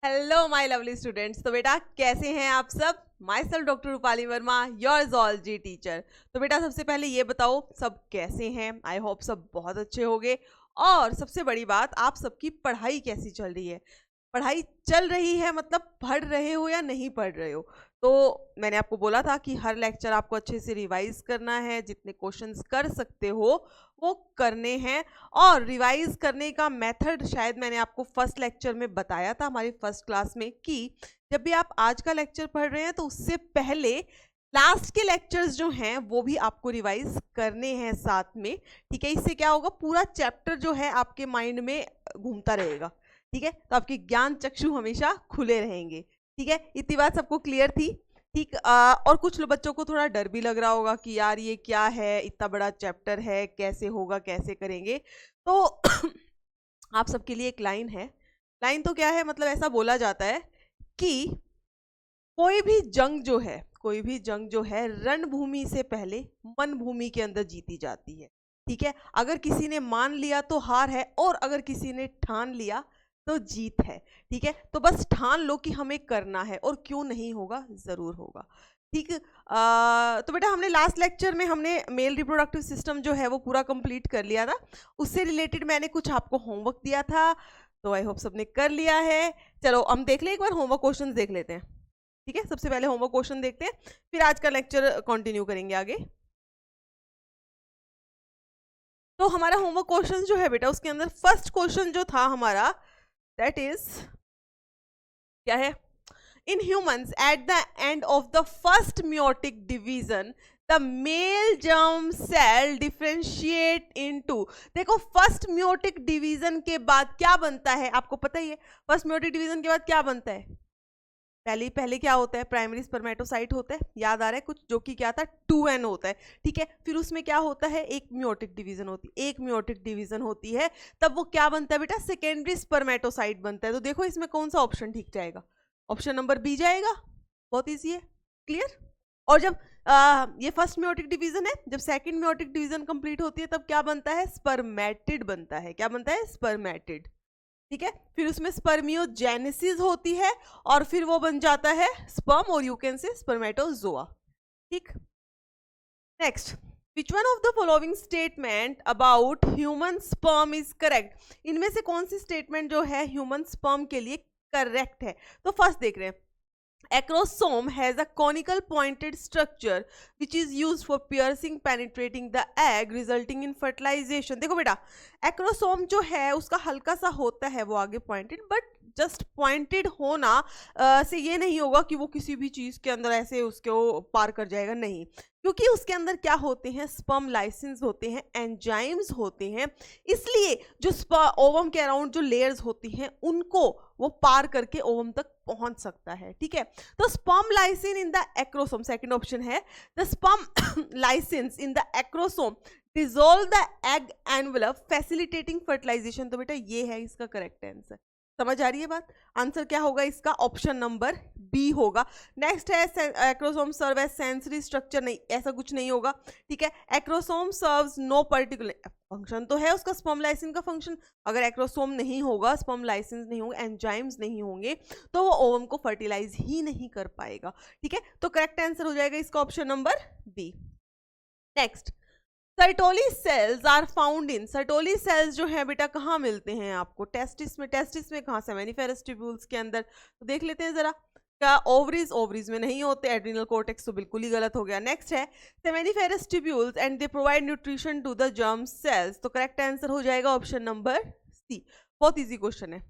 Hello my lovely students. तो बेटा कैसे हैं आप सब। My self doctor Rupali Verma, your zoology teacher. तो बेटा सबसे पहले ये बताओ सब कैसे हैं। आई होप सब बहुत अच्छे होंगे। और सबसे बड़ी बात, आप सबकी पढ़ाई कैसी चल रही है। पढ़ाई चल रही है मतलब पढ़ रहे हो या नहीं पढ़ रहे हो। तो मैंने आपको बोला था कि हर लेक्चर आपको अच्छे से रिवाइज करना है, जितने क्वेश्चंस कर सकते हो वो करने हैं। और रिवाइज करने का मेथड शायद मैंने आपको फर्स्ट लेक्चर में बताया था हमारी फर्स्ट क्लास में, कि जब भी आप आज का लेक्चर पढ़ रहे हैं तो उससे पहले लास्ट के लेक्चर्स जो हैं वो भी आपको रिवाइज करने हैं साथ में। ठीक है, इससे क्या होगा, पूरा चैप्टर जो है आपके माइंड में घूमता रहेगा। ठीक है, तो आपके ज्ञान चक्षु हमेशा खुले रहेंगे। ठीक है, इतनी बात सबको क्लियर थी। ठीक, और कुछ बच्चों को थोड़ा डर भी लग रहा होगा कि यार ये क्या है, इतना बड़ा चैप्टर है, कैसे होगा, कैसे करेंगे। तो आप सबके लिए एक लाइन है। लाइन तो क्या है, मतलब ऐसा बोला जाता है कि कोई भी जंग जो है रणभूमि से पहले मन भूमि के अंदर जीती जाती है। ठीक है, अगर किसी ने मान लिया तो हार है, और अगर किसी ने ठान लिया तो जीत है। ठीक है, तो बस ठान लो कि हमें करना है, और क्यों नहीं होगा, जरूर होगा। ठीक, तो बेटा हमने लास्ट लेक्चर में हमने मेल रिप्रोडक्टिव सिस्टम जो है वो पूरा कंप्लीट कर लिया था। उससे रिलेटेड मैंने कुछ आपको होमवर्क दिया था, तो आई होप सबने कर लिया है। चलो हम देख लें, एक बार होमवर्क क्वेश्चन देख लेते हैं। ठीक है, सबसे पहले होमवर्क क्वेश्चन देखते हैं, फिर आज का लेक्चर कंटिन्यू करेंगे आगे। तो हमारा होमवर्क क्वेश्चन जो है बेटा, उसके अंदर फर्स्ट क्वेश्चन जो था हमारा, दैट इज क्या है, in humans at the end of the first meiotic division the male germ cell differentiate into. देखो फर्स्ट म्योटिक डिवीजन के बाद क्या बनता है, आपको पता ही है। फर्स्ट म्योटिक डिवीजन के बाद क्या बनता है, पहले पहले क्या होता है, प्राइमरी स्पर्मेटोसाइट होता है, याद आ रहा है कुछ, जो कि क्या था 2n होता है। ठीक है, फिर उसमें क्या होता है, एक म्योटिक डिवीजन होती है, एक म्योटिक डिवीजन होती है, तब वो क्या बनता है बेटा, सेकेंडरी स्पर्मेटोसाइट बनता है। तो देखो इसमें कौन सा ऑप्शन ठीक जाएगा, ऑप्शन नंबर बी जाएगा। बहुत ईजी है, क्लियर। और जब ये फर्स्ट म्योटिक डिवीजन है, जब सेकेंड म्योटिक डिवीजन कंप्लीट होती है तब क्या बनता है, स्पर्मेटिड बनता है। क्या बनता है, स्पर्मेटिड। ठीक है, फिर उसमें स्पर्मियोजेनेसिस होती है, और फिर वो बन जाता है स्पर्म, और यू कैन से स्पर्मेटोजोआ। ठीक, next, which one of the following statement about human sperm is correct. इनमें से कौन सी स्टेटमेंट जो है ह्यूमन स्पर्म के लिए करेक्ट है। तो फर्स्ट देख रहे हैं, acrosome has a conical pointed structure which is used for piercing penetrating the egg resulting in fertilization। देखो बेटा एक्रोसोम जो है उसका हल्का सा होता है वो आगे पॉइंटेड, बट जस्ट पॉइंटेड होना से ये नहीं होगा कि वो किसी भी चीज के अंदर ऐसे उसको पार कर जाएगा, नहीं। क्योंकि उसके अंदर क्या होते हैं, स्पर्म लाइसेंस होते हैं, एंजाइम्स होते हैं, इसलिए जो ओवम के अराउंड जो लेयर्स होती हैं उनको वो पार करके ओवम तक पहुंच सकता है। ठीक है, तो sperm lysin in the acrosome, second option है, the sperm license in the acrosome dissolve the egg envelope facilitating fertilization. तो बेटा ये है इसका करेक्ट आंसर। समझ आ रही है बात, आंसर क्या होगा इसका, ऑप्शन नंबर बी होगा। नेक्स्ट है acrosome serve as sensory structure, नहीं ऐसा कुछ नहीं होगा। ठीक है, acrosome serves no particular function, तो है उसका स्पर्म लाइसिन का फंक्शन। अगर एक्रोसोम नहीं होगा, स्पर्म लाइसिन नहीं होगा, एंजाइम्स नहीं होंगे, तो वो ओवम को फर्टिलाइज ही नहीं कर पाएगा। ठीक है, तो करेक्ट आंसर हो जाएगा इसका option number B. Next, Sertoli cells are found in, Sertoli cells जो है बेटा कहाँ मिलते हैं आपको, टेस्टिस में। टेस्टिस में कहाँ, सेमिनिफेरस ट्यूब्यूल्स के अंदर। तो देख लेते हैं जरा, क्या ओवरीज, ओवरीज में नहीं होते, एड्रिनल कॉर्टेक्स तो बिल्कुल ही गलत हो गया। नेक्स्ट है seminiferous tubules and they provide nutrition to the germ cells. तो करेक्ट आंसर हो जाएगा ऑप्शन नंबर सी। बहुत इजी क्वेश्चन है।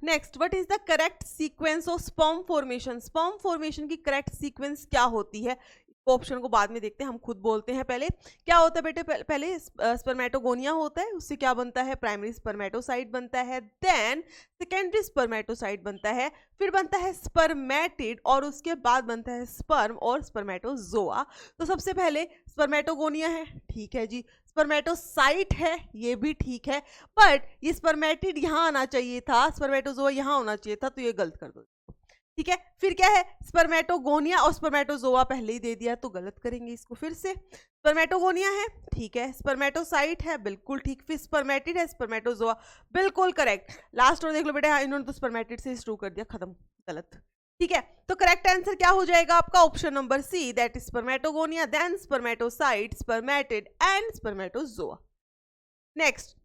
Next, what is the correct sequence of sperm formation. Sperm formation की करेक्ट सीक्वेंस क्या होती है, ऑप्शन को बाद में देखते हैं, हम खुद बोलते हैं। पहले क्या होता है बेटे, पहले स्पर्मेटोगोनिया होता है, उससे क्या बनता है, प्राइमरी स्पर्मेटोसाइट बनता है, देन सेकेंडरी स्पर्मेटोसाइट बनता है, फिर बनता है स्पर्मेटिड, और उसके बाद बनता है स्पर्म और स्पर्मेटोजोआ। तो सबसे पहले स्पर्मेटोगोनिया है, ठीक है जी, स्पर्मेटोसाइट है, ये भी ठीक है, बट ये स्पर्मेटिड यहाँ आना चाहिए था, स्पर्मेटोजोआ यहाँ होना चाहिए था, तो ये गलत कर दो। ठीक है। फिर क्या है, स्पर्मेटोगोनिया और स्पर्मेटोजोआ पहले ही दे दिया तो गलत करेंगे इसको फिर से। स्पर्मेटोगोनिया है, ठीक है। स्पर्मेटोसाइट है, बिल्कुल ठीक। फिर स्पर्मेटिड है, स्पर्मेटोजोआ, बिल्कुल करेक्ट। लास्ट और देख लो बेटा, इन्होंने तो स्पर्मेटिड से शुरू कर दिया, खत्म, गलत। ठीक है, तो करेक्ट आंसर क्या हो जाएगा आपका, option number C, that is spermatogonia, then spermatocyte, spermatid and spermatozoa. Next,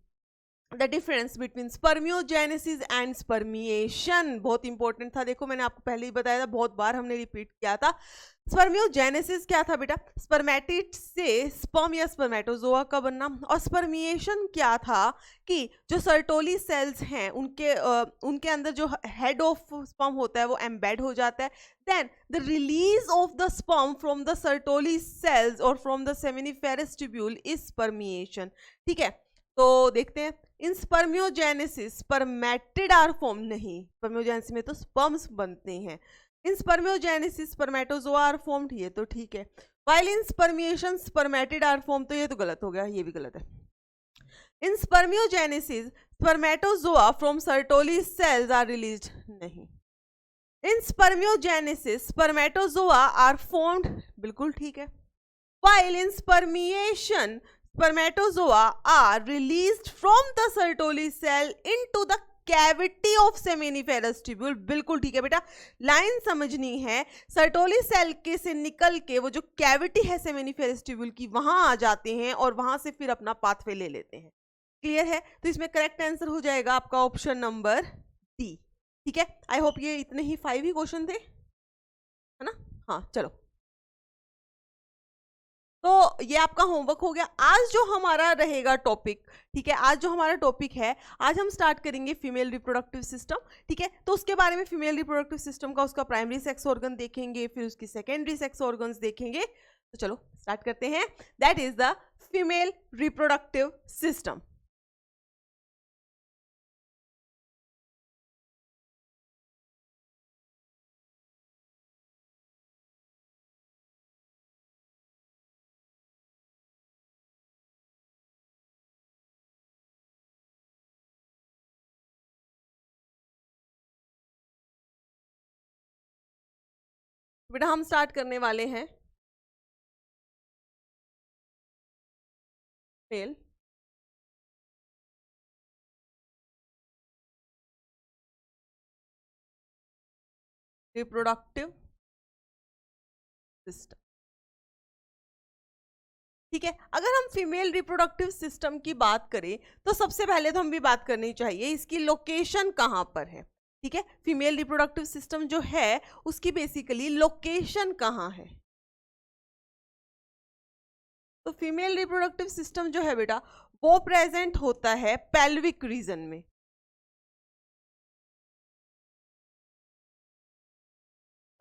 the difference between spermiogenesis and spermiation, बहुत इंपॉर्टेंट था। देखो मैंने आपको पहले ही बताया था, बहुत बार हमने रिपीट किया था। स्पर्मियोजेनेसिस क्या था बेटा, स्पर्मेटिड से स्पर्म या स्पर्मेटोजोआ का बनना, और स्पर्मिएशन क्या था कि जो सर्टोली सेल्स हैं उनके अंदर जो हेड ऑफ स्पर्म होता है वो एम्बेड हो जाता है, then the release of the sperm from the Sertoli cells और from the seminiferous tubule is spermiation. ठीक है, तो देखते हैं, in spermiogenesis spermatid are form, नहीं, स्पर्मियोजेनेसिस में तो स्पर्म्स बनते हैं। In spermiogenesis spermatozoa are formed, ये तो ठीक है। While in spermiation spermatid are form, तो ये तो गलत हो गया, ये भी गलत है। In spermiogenesis spermatozoa from Sertoli cells are released, नहीं। In spermiogenesis spermatozoa are formed, बिल्कुल ठीक है। While in spermiation spermatozoa are released from the Sertoli cell into the cavity of seminiferous tubule, बिल्कुल ठीक है बेटा। लाइन समझनी है, सर्टोली सेल के से निकल के वो जो कैविटी है सेमिनिफेरस ट्यूब्यूल की, वहां आ जाते हैं और वहां से फिर अपना पाथवे ले लेते हैं। क्लियर है, तो इसमें करेक्ट आंसर हो जाएगा आपका ऑप्शन नंबर डी। ठीक है, आई होप ये इतने ही 5 ही क्वेश्चन थे, है ना। हाँ चलो, तो ये आपका होमवर्क हो गया। आज जो हमारा रहेगा टॉपिक, ठीक है, आज जो हमारा टॉपिक है, आज हम स्टार्ट करेंगे फीमेल रिप्रोडक्टिव सिस्टम। ठीक है, तो उसके बारे में, फीमेल रिप्रोडक्टिव सिस्टम का उसका प्राइमरी सेक्स ऑर्गन देखेंगे, फिर उसकी सेकेंडरी सेक्स ऑर्गन्स देखेंगे। तो चलो स्टार्ट करते हैं। That is the female reproductive system. बेटा हम स्टार्ट करने वाले हैं फीमेल रिप्रोडक्टिव सिस्टम। ठीक है, अगर हम फीमेल रिप्रोडक्टिव सिस्टम की बात करें तो सबसे पहले तो हम भी बात करनी चाहिए इसकी लोकेशन कहाँ पर है। ठीक है, फीमेल रिप्रोडक्टिव सिस्टम जो है उसकी बेसिकली लोकेशन कहाँ है। तो फीमेल रिप्रोडक्टिव सिस्टम जो है बेटा वो प्रेजेंट होता है पेल्विक रीजन में।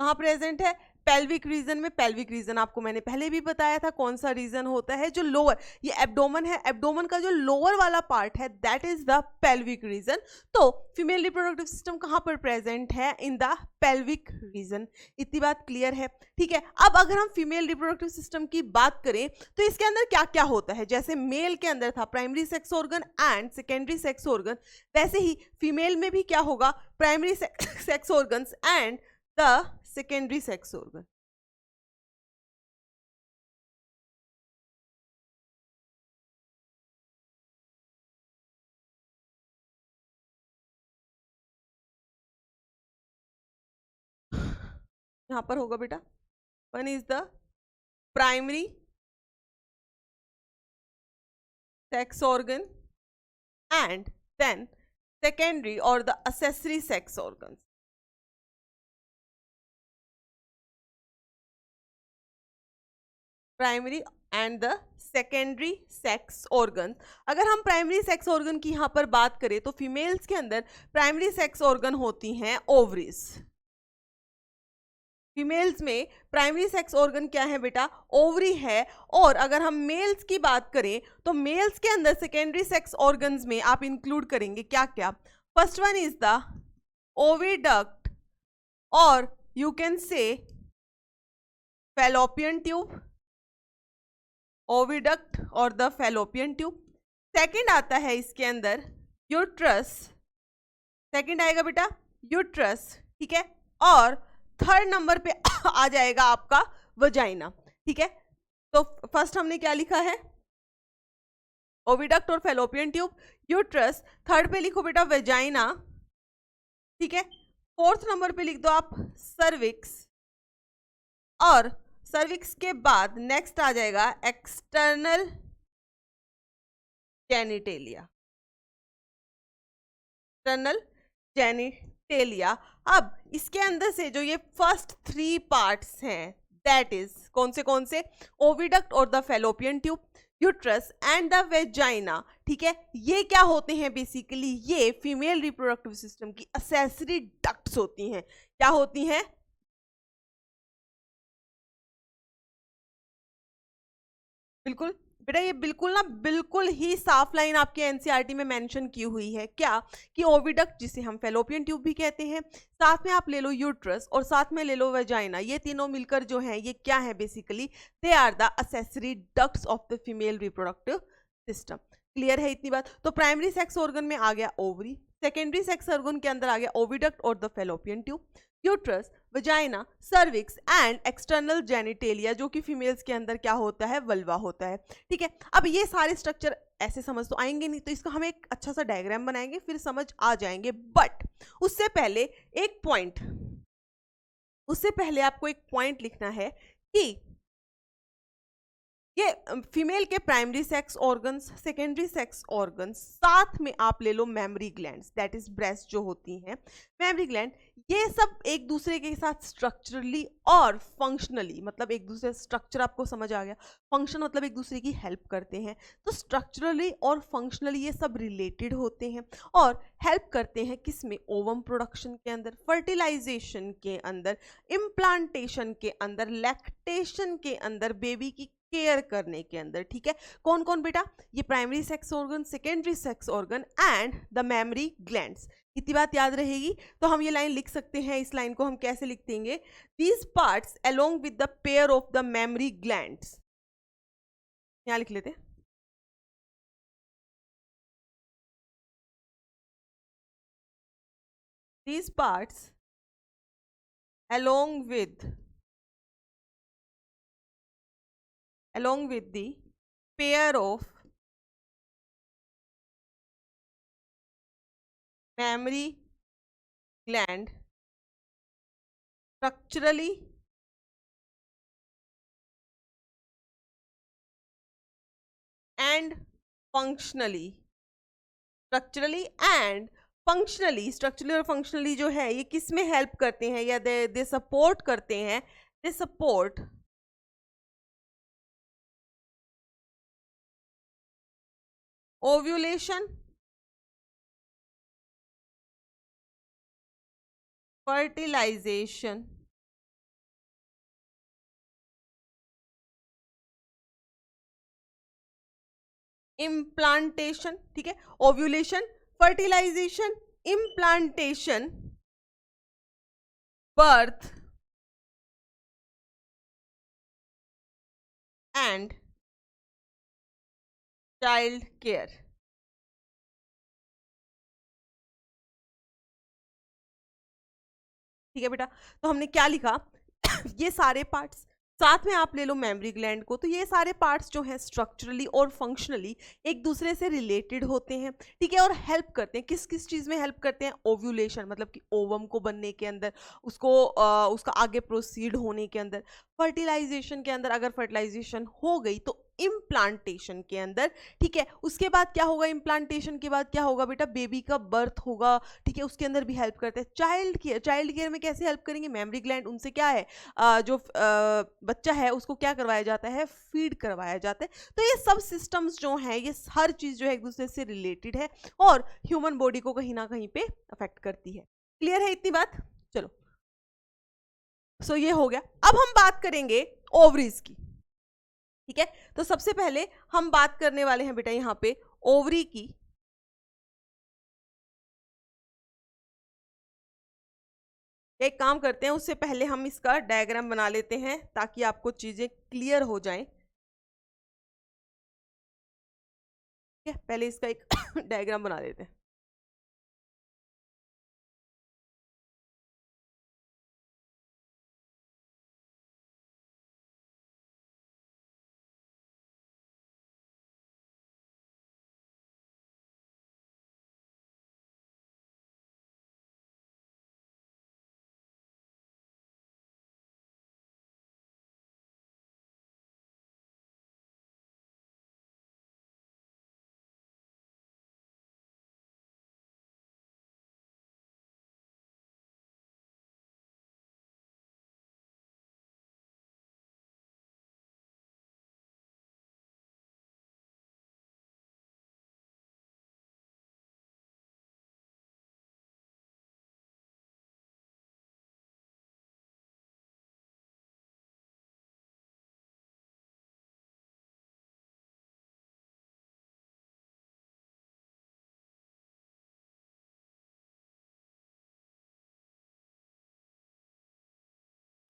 कहाँ प्रेजेंट है, पेल्विक रीजन में। पेल्विक रीजन आपको मैंने पहले भी बताया था कौन सा रीजन होता है, जो लोअर, ये एब्डोमन है, एब्डोमन का जो लोअर वाला पार्ट है that is the pelvic reason. तो फीमेल रिप्रोडक्टिव सिस्टम कहाँ पर प्रेजेंट है, इन द पेल्विक रीजन। इतनी बात क्लियर है। ठीक है, अब अगर हम फीमेल रिप्रोडक्टिव सिस्टम की बात करें तो इसके अंदर क्या क्या होता है, जैसे मेल के अंदर था primary sex organ and secondary sex organ, वैसे ही फीमेल में भी क्या होगा, primary sex organs and the secondary sex organ. यहां पर होगा बेटा, one is the primary sex organ and then secondary और the accessory sex organ. Primary and the secondary sex organ. अगर हम प्राइमरी सेक्स ऑर्गन की यहाँ पर बात करें तो फीमेल्स के अंदर प्राइमरी सेक्स ऑर्गन होती हैं ओवरीज। फीमेल्स में प्राइमरी सेक्स ऑर्गन क्या है बेटा, ओवरी है। और अगर हम मेल्स की बात करें तो मेल्स के अंदर सेकेंडरी सेक्स ऑर्गन्स में आप इंक्लूड करेंगे क्या क्या, first one is the oviduct और you can say fallopian tube, oviduct और द फैलोपियन ट्यूब। सेकंड आता है इसके अंदर यूट्रस, सेकंड आएगा बेटा यूट्रस। ठीक है, और थर्ड नंबर पे आ जाएगा आपका वजाइना। ठीक है, तो फर्स्ट हमने क्या लिखा है, ओविडक्ट और फेलोपियन ट्यूब, यूट्रस, थर्ड पे लिखो बेटा वेजाइना, ठीक है, फोर्थ नंबर पे लिख दो आप सर्विक्स, और सर्विक्स के बाद नेक्स्ट आ जाएगा एक्सटर्नल जेनिटेलिया, एक्सटर्नल जेनिटेलिया। अब इसके अंदर से जो ये फर्स्ट थ्री पार्ट्स हैं, दैट इज कौन से, ओविडक्ट और the fallopian tube, uterus and the vagina. ठीक है, ये क्या होते हैं बेसिकली, ये फीमेल रिप्रोडक्टिव सिस्टम की असेसरी डक्ट्स होती हैं। क्या होती हैं, बिल्कुल बेटा, ये बिल्कुल ना बिल्कुल ही साफ लाइन आपके एनसीईआरटी में मेंशन की हुई है, क्या कि ओविडक्ट जिसे हम फेलोपियन ट्यूब भी कहते हैं, साथ में आप ले लो यूट्रस और साथ में ले लो वेजाइना, ये तीनों मिलकर जो है ये क्या है basically, they are the accessory ducts of the female reproductive system. Clear है इतनी बात। तो प्राइमरी सेक्स ऑर्गन में आ गया ओवरी, सेकेंडरी सेक्स ऑर्गन के अंदर आ गया ओविडक्ट और the fallopian tube, uterus, vagina, cervix and external genitalia, जो कि फीमेल्स के अंदर क्या होता है, वल्वा होता है। ठीक है, अब ये सारे स्ट्रक्चर ऐसे समझ तो आएंगे नहीं, तो इसका हम एक अच्छा सा डायग्राम बनाएंगे, फिर समझ आ जाएंगे। बट उससे पहले एक पॉइंट, उससे पहले आपको एक पॉइंट लिखना है कि ये फीमेल के primary sex organs, secondary sex organs, साथ में आप ले लो mammary glands, that is breast जो होती हैं, मेमरी ग्लैंड, ये सब एक दूसरे के साथ स्ट्रक्चरली और फंक्शनली, मतलब एक दूसरे स्ट्रक्चर आपको समझ आ गया, फंक्शन मतलब एक दूसरे की हेल्प करते हैं, तो स्ट्रक्चरली और फंक्शनली ये सब रिलेटेड होते हैं और हेल्प करते हैं किसमें, ओवम प्रोडक्शन के अंदर, फर्टिलाइजेशन के अंदर, इम्प्लांटेशन के अंदर, लैक्टेशन के अंदर, बेबी की केयर करने के अंदर। ठीक है, कौन कौन बेटा, ये primary sex organ, secondary sex organ and the mammary glands. इतनी बात याद रहेगी। तो हम ये लाइन लिख सकते हैं, इस लाइन को हम कैसे लिख देंगे, these parts along with the pair of the mammary glands, यहां लिख लेते हैं, these parts along with the pair of mammary gland structurally and functionally, structurally और फंक्शनली जो है ये किस में हेल्प करते हैं, या दे सपोर्ट करते हैं, they support ovulation, fertilisation, implantation. ठीक है, ovulation, fertilisation, implantation, birth and child care. ठीक है बेटा, तो हमने क्या लिखा ये सारे पार्ट्स, साथ में आप ले लो मेमरी ग्लैंड को, तो ये सारे पार्ट्स जो हैं स्ट्रक्चरली और फंक्शनली एक दूसरे से रिलेटेड होते हैं। ठीक है, और हेल्प करते हैं, किस किस चीज़ में हेल्प करते हैं, ओव्यूलेशन मतलब कि ओवम को बनने के अंदर, उसको उसका आगे प्रोसीड होने के अंदर, फर्टिलाइजेशन के अंदर, अगर फर्टिलाइजेशन हो गई तो इम्प्लांटेशन के अंदर। ठीक है, उसके बाद क्या होगा, इम्प्लांटेशन के बाद क्या होगा बेटा, बेबी का बर्थ होगा। ठीक है, उसके अंदर भी हेल्प करते हैं। चाइल्ड केयर में कैसे हेल्प करेंगे, मेमरी ग्लैंड उनसे क्या है, जो बच्चा है उसको क्या करवाया जाता है, फीड करवाया जाता है। तो ये सब सिस्टम्स जो हैं, ये हर चीज़ जो है एक दूसरे से रिलेटेड है और ह्यूमन बॉडी को कहीं ना कहीं पे अफेक्ट करती है। क्लियर है इतनी बात, चलो। सो ये हो गया। अब हम बात करेंगे ओवरीज की। ठीक है, तो सबसे पहले हम बात करने वाले हैं बेटा यहाँ पे ओवरी की। एक काम करते हैं, उससे पहले हम इसका डायग्राम बना लेते हैं ताकि आपको चीजें क्लियर हो जाएं। ठीक है, पहले इसका एक डायग्राम बना लेते हैं।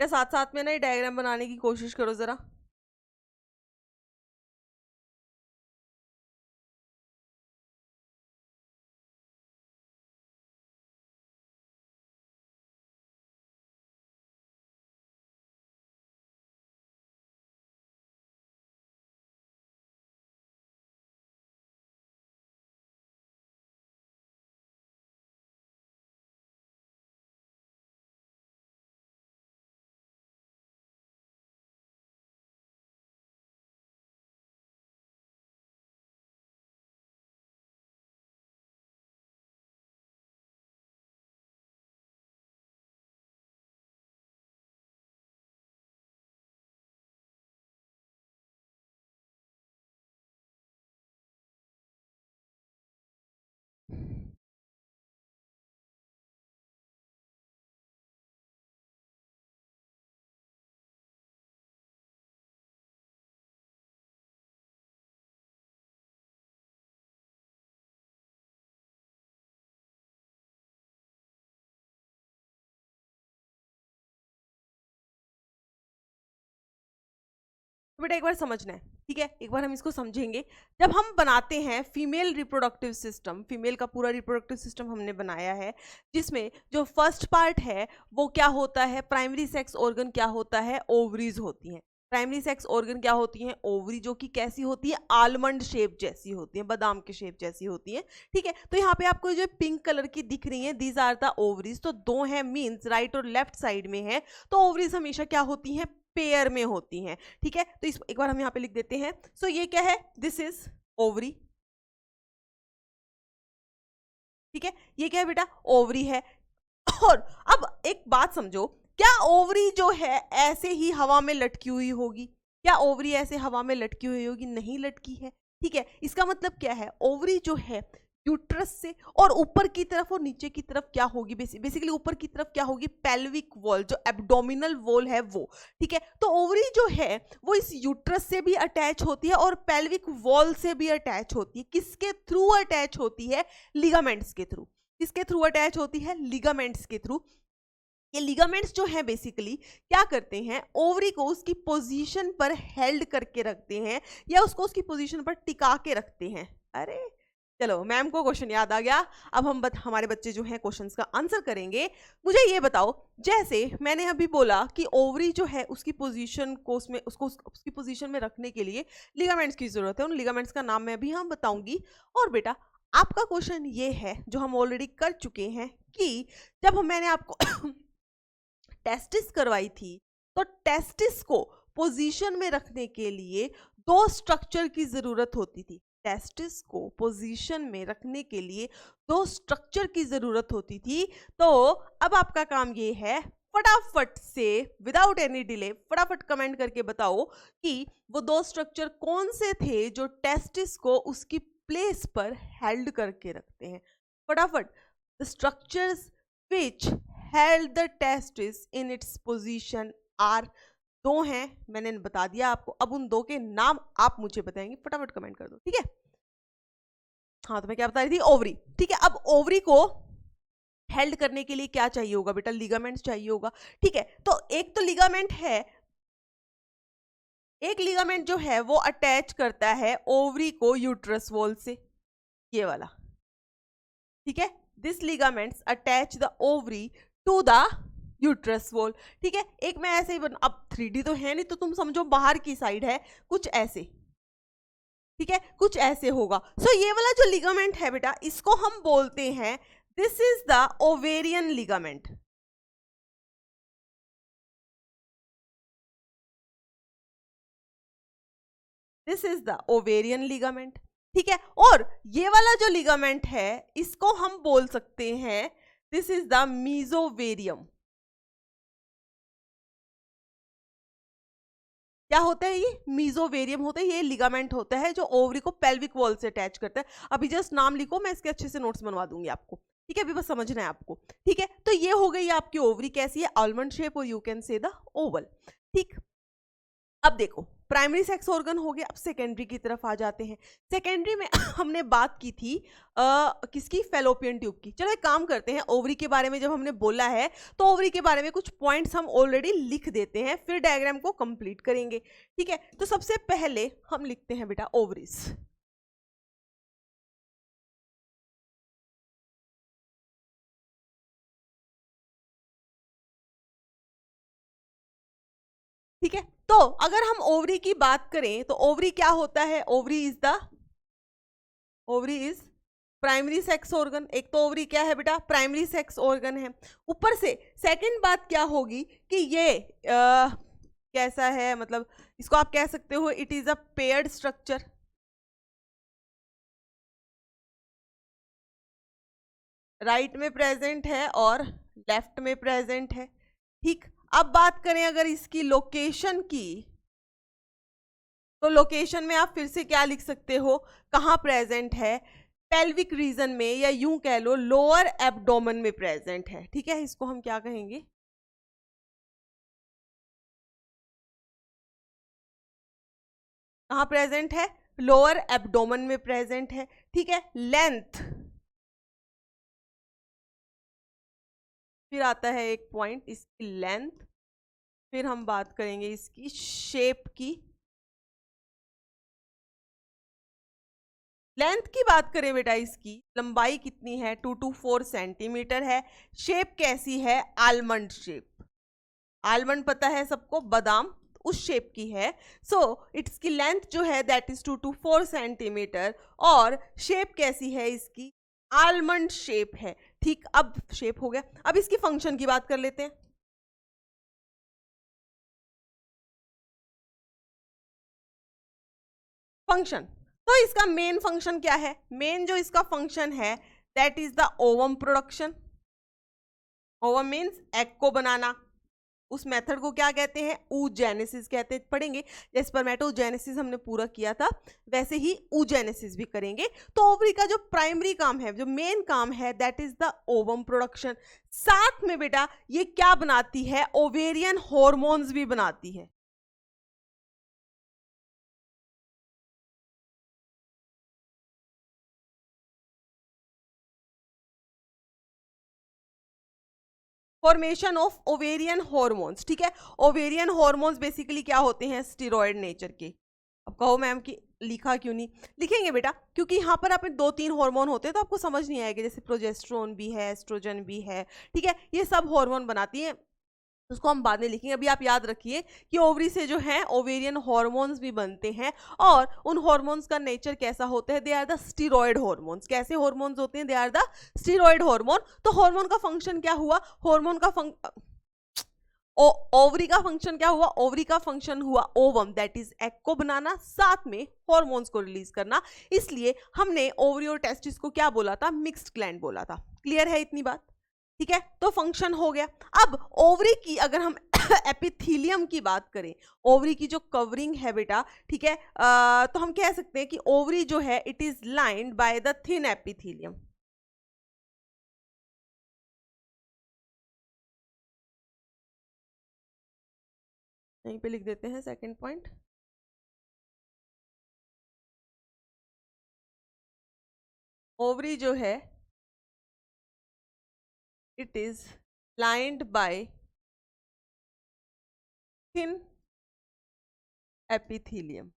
साथ साथ में ना ये डायग्राम बनाने की कोशिश करो जरा। तो बेटा एक बार समझना है, ठीक है, एक बार हम इसको समझेंगे। जब हम बनाते हैं फीमेल रिप्रोडक्टिव सिस्टम, फीमेल का पूरा रिप्रोडक्टिव सिस्टम हमने बनाया है, जिसमें जो फर्स्ट पार्ट है वो क्या होता है, प्राइमरी सेक्स ऑर्गन क्या होता है, ओवरीज होती हैं। प्राइमरी सेक्स ऑर्गन क्या होती हैं, ओवरी, जो कि कैसी होती है, आलमंड शेप जैसी होती है, बादाम के शेप जैसी होती है, ठीक है। तो यहाँ पे आपको जो पिंक कलर की दिख रही है, दीज आर द ओवरीज। तो दो हैं, मीन्स राइट और लेफ्ट साइड में है, तो ओवरीज हमेशा क्या होती हैं, पेयर में होती हैं, ठीक है। तो इस एक बार हम यहाँ पे लिख देते हैं। सो ये क्या है, दिस इज ओवरी, ठीक है, ये क्या है बेटा, ओवरी है। और अब एक बात समझो, क्या ओवरी जो है ऐसे ही हवा में लटकी हुई होगी, क्या ओवरी ऐसे हवा में लटकी हुई होगी, नहीं लटकी है, ठीक है। इसका मतलब क्या है, ओवरी जो है यूट्रस से और ऊपर की तरफ और नीचे की तरफ क्या होगी, बेसिकली ऊपर की तरफ क्या होगी, पेल्विक वॉल, जो एब्डोमिनल वॉल है वो, ठीक है। तो ओवरी जो है वो इस यूट्रस से भी अटैच होती है और पेल्विक वॉल से भी अटैच होती है। किसके थ्रू अटैच होती है, लिगामेंट्स के थ्रू। किसके थ्रू अटैच होती है, लिगामेंट्स के थ्रू। ये लिगामेंट्स जो है बेसिकली क्या करते हैं, ओवरी को उसकी पोजीशन पर हेल्ड करके रखते हैं या उसको उसकी पोजीशन पर टिका के रखते हैं। अरे चलो, मैम को क्वेश्चन याद आ गया। अब हम हमारे बच्चे जो हैं क्वेश्चंस का आंसर करेंगे। मुझे ये बताओ, जैसे मैंने अभी बोला कि ओवरी जो है उसकी पोजीशन को उसकी पोजीशन में रखने के लिए लिगामेंट्स की जरूरत है। उन लिगामेंट्स का नाम मैं अभी हम बताऊंगी। और बेटा आपका क्वेश्चन ये है जो हम ऑलरेडी कर चुके हैं कि जब मैंने आपको टेस्टिस करवाई थी, तो टेस्टिस को पोजीशन में रखने के लिए दो स्ट्रक्चर की जरूरत होती थी। टेस्टिस को पोजीशन में रखने के लिए दो स्ट्रक्चर की जरूरत होती थी। तो अब आपका काम ये है, फटाफट से विदाउट एनी डिले फटाफट कमेंट करके बताओ कि वो दो स्ट्रक्चर कौन से थे जो टेस्टिस को उसकी प्लेस पर हेल्ड करके रखते हैं। फटाफट, the structures which held the testis in its position are, दो हैं, मैंने बता दिया आपको। अब उन दो के नाम आप मुझे बताएंगे, फटाफट कमेंट कर दो, ठीक है। हाँ, तो मैं क्या बता रही थी, ओवरी, ठीक है। अब ओवरी को हेल्ड करने के लिए क्या चाहिए होगा बेटा, लिगामेंट्स चाहिए होगा, ठीक है। तो एक तो लिगामेंट है, एक लिगामेंट जो है वो अटैच करता है ओवरी को यूट्रस वॉल से, ये वाला, ठीक है। This ligaments attach the ovary to the uterus wall, ठीक है। एक मैं ऐसे ही अब 3D तो है नहीं, तो तुम समझो बाहर की साइड है, कुछ ऐसे, ठीक है, कुछ ऐसे होगा। सो ये वाला जो लिगामेंट है बेटा, इसको हम बोलते हैं, this is the ovarian ligament. This is the ovarian ligament, ठीक है। और ये वाला जो लिगामेंट है इसको हम बोल सकते हैं, दिस इज द मीजोवेरियम। क्या होता है, ये मीजोवेरियम होता है, ये लिगामेंट होता है जो ओवरी को पेल्विक वॉल से अटैच करता है। अभी जस्ट नाम लिखो, मैं इसके अच्छे से नोट्स बनवा दूंगी आपको, ठीक है। अभी बस समझना है आपको, ठीक है। तो ये हो गई आपकी ओवरी, कैसी है, आलमंड शेप, और यू कैन से द ओवल, ठीक। अब देखो प्राइमरी सेक्स ऑर्गन हो गया, अब सेकेंडरी की तरफ आ जाते हैं। सेकेंडरी में हमने बात की थी किसकी, फेलोपियन ट्यूब की। चलो एक काम करते हैं, ओवरी के बारे में जब हमने बोला है तो ओवरी के बारे में कुछ पॉइंट्स हम ऑलरेडी लिख देते हैं, फिर डायग्राम को कंप्लीट करेंगे। ठीक है, तो सबसे पहले हम लिखते हैं बेटा ओवरीज। ठीक है, तो अगर हम ओवरी की बात करें तो ओवरी क्या होता है, ovary is primary sex organ. एक तो ओवरी क्या है बेटा, प्राइमरी सेक्स ऑर्गन है। ऊपर से सेकंड बात क्या होगी कि ये कैसा है, मतलब इसको आप कह सकते हो it is a paired structure. Right में प्रेजेंट है और लेफ्ट में प्रेजेंट है। ठीक, अब बात करें अगर इसकी लोकेशन की, तो लोकेशन में आप फिर से क्या लिख सकते हो, कहाँ प्रेजेंट है, पेल्विक रीजन में, या यूं कह लो लोअर एब्डोमेन में प्रेजेंट है। ठीक है, इसको हम क्या कहेंगे, कहाँ प्रेजेंट है, लोअर एब्डोमेन में प्रेजेंट है। ठीक है, लेंथ, फिर आता है एक पॉइंट इसकी लेंथ, फिर हम बात करेंगे इसकी शेप की। लेंथ की बात करें बेटा, इसकी लंबाई कितनी है, 2 to 4 सेंटीमीटर है। शेप कैसी है, आलमंड शेप। आलमंड पता है सबको, बादाम, उस शेप की है। सो इट्स की लेंथ जो है दैट इज 2 to 4 सेंटीमीटर, और शेप कैसी है इसकी, आलमंड शेप है। ठीक, अब शेप हो गया, अब इसकी फंक्शन की बात कर लेते हैं। फंक्शन, तो इसका मेन फंक्शन क्या है, मेन जो इसका फंक्शन है that is the ovum production. Ovum means egg को बनाना। उस मेथड को क्या कहते हैं, oogenesis कहते हैं, पढ़ेंगे। जैसे स्पर्मेटोजेनेसिस हमने पूरा किया था, वैसे ही oogenesis भी करेंगे। तो ओवरी का जो प्राइमरी काम है, जो मेन काम है that is the ovum production. साथ में बेटा ये क्या बनाती है, ओवेरियन हॉर्मोन्स भी बनाती है। Formation of ovarian hormones. ठीक है, ओवेरियन हॉर्मोन्स बेसिकली क्या होते हैं, स्टेरॉयड नेचर के। अब कहो मैम कि लिखा क्यों नहीं, लिखेंगे बेटा क्योंकि यहाँ पर आप 2-3 हार्मोन होते हैं तो आपको समझ नहीं आएगा। जैसे प्रोजेस्टेरोन भी है, एस्ट्रोजन भी है। ठीक है, ये सब हार्मोन बनाती हैं, उसको हम बाद में लिखेंगे। अभी आप याद रखिए कि ओवरी से जो है ओवेरियन हॉर्मोन्स भी बनते हैं, और उन हॉर्मोन्स का नेचर कैसा होता है, they are the steroid hormones. कैसे हॉर्मोन्स होते हैं, they are the steroid hormone. तो हार्मोन का फंक्शन क्या हुआ, हार्मोन का ओवरी का फंक्शन क्या हुआ, ओवरी का फंक्शन हुआ ओवम, दैट इज एग को बनाना, साथ में हॉर्मोन्स को रिलीज करना। इसलिए हमने ओवरी और टेस्टिस को क्या बोला था, मिक्स्ड ग्लैंड बोला था। क्लियर है इतनी बात। ठीक है, तो फंक्शन हो गया। अब ओवरी की अगर हम एपिथीलियम की बात करें, ओवरी की जो कवरिंग है बेटा, ठीक है, तो हम कह सकते हैं कि ओवरी जो है it is lined by the thin epithelium. यहीं पे लिख देते हैं सेकंड पॉइंट। ओवरी जो है it is lined by thin epithelium.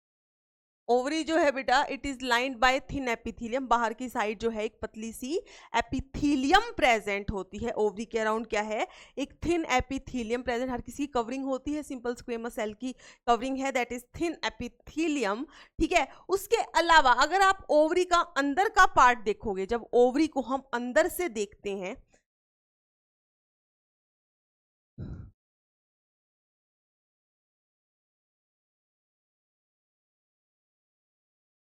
Ovary जो है बेटा it is lined by thin epithelium, बाहर की साइड जो है एक पतली सी एपिथीलियम प्रेजेंट होती है। ओवरी के अराउंड क्या है, एक थिन एपिथीलियम प्रेजेंट। हर किसी की कवरिंग होती है, सिंपल स्क्वेमस सेल की कवरिंग है दैट इज थिन एपिथीलियम। ठीक है, उसके अलावा अगर आप ओवरी का अंदर का पार्ट देखोगे, जब ओवरी को हम अंदर से देखते हैं,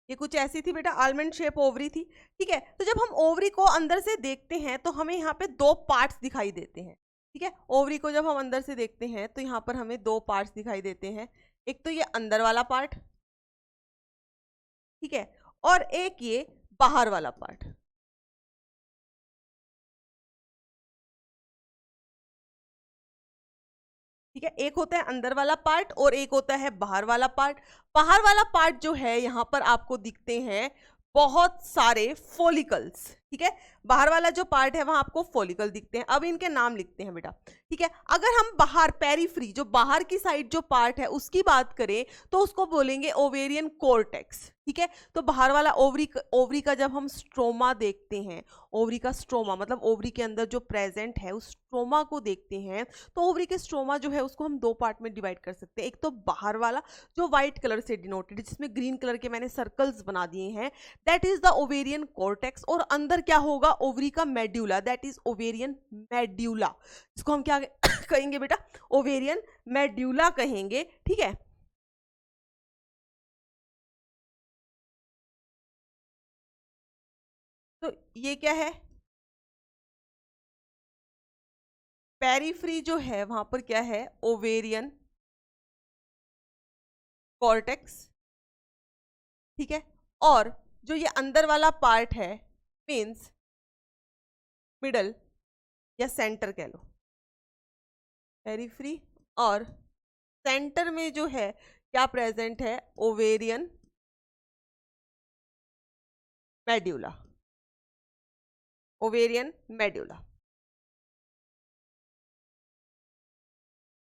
ये कुछ ऐसी थी बेटा, आलमंड शेप ओवरी थी। ठीक है, तो जब हम ओवरी को अंदर से देखते हैं तो हमें यहाँ पे 2 पार्ट्स दिखाई देते हैं। ठीक है, ओवरी को जब हम अंदर से देखते हैं तो यहाँ पर हमें 2 पार्ट्स दिखाई देते हैं। एक तो ये अंदर वाला पार्ट, ठीक है, और एक ये बाहर वाला पार्ट। ठीक ठीक है, एक होता है अंदर वाला पार्ट और एक होता है बाहर वाला पार्ट। बाहर वाला पार्ट जो है यहाँ पर आपको दिखते हैं बहुत सारे फॉलिकल्स, ठीक है, बाहर वाला जो पार्ट है वहां आपको फॉलिकल दिखते हैं। अब इनके नाम लिखते हैं बेटा, ठीक है। अगर हम बाहर पेरीफ्री, जो बाहर की साइड जो पार्ट है उसकी बात करें तो उसको बोलेंगे ओवेरियन कोर्टेक्स, ठीक है। तो बाहर वाला ओवरी का जब हम स्ट्रोमा देखते हैं, ओवरी का स्ट्रोमा मतलब ओवरी के अंदर जो प्रेजेंट है उस स्ट्रोमा को देखते हैं, तो ओवरी के स्ट्रोमा जो है उसको हम दो पार्ट में डिवाइड कर सकते हैं। एक तो बाहर वाला जो व्हाइट कलर से डिनोटेड, जिसमें ग्रीन कलर के मैंने सर्कल्स बना दिए हैं, that is the ovarian cortex. और अंदर क्या होगा, ओवरी का medulla, that is ovarian medulla. इसको हम क्या कहेंगे बेटा, ओवेरियन मेड्यूला कहेंगे, ठीक है। तो ये क्या है, पेरीफ्री जो है वहां पर क्या है, ओवेरियन कॉर्टेक्स, ठीक है। और जो ये अंदर वाला पार्ट है मीन्स मिडल या सेंटर कह लो, पेरीफ्री, और सेंटर में जो है क्या प्रेजेंट है, ओवेरियन मेड्यूला, ओवेरियन मेड्यूला,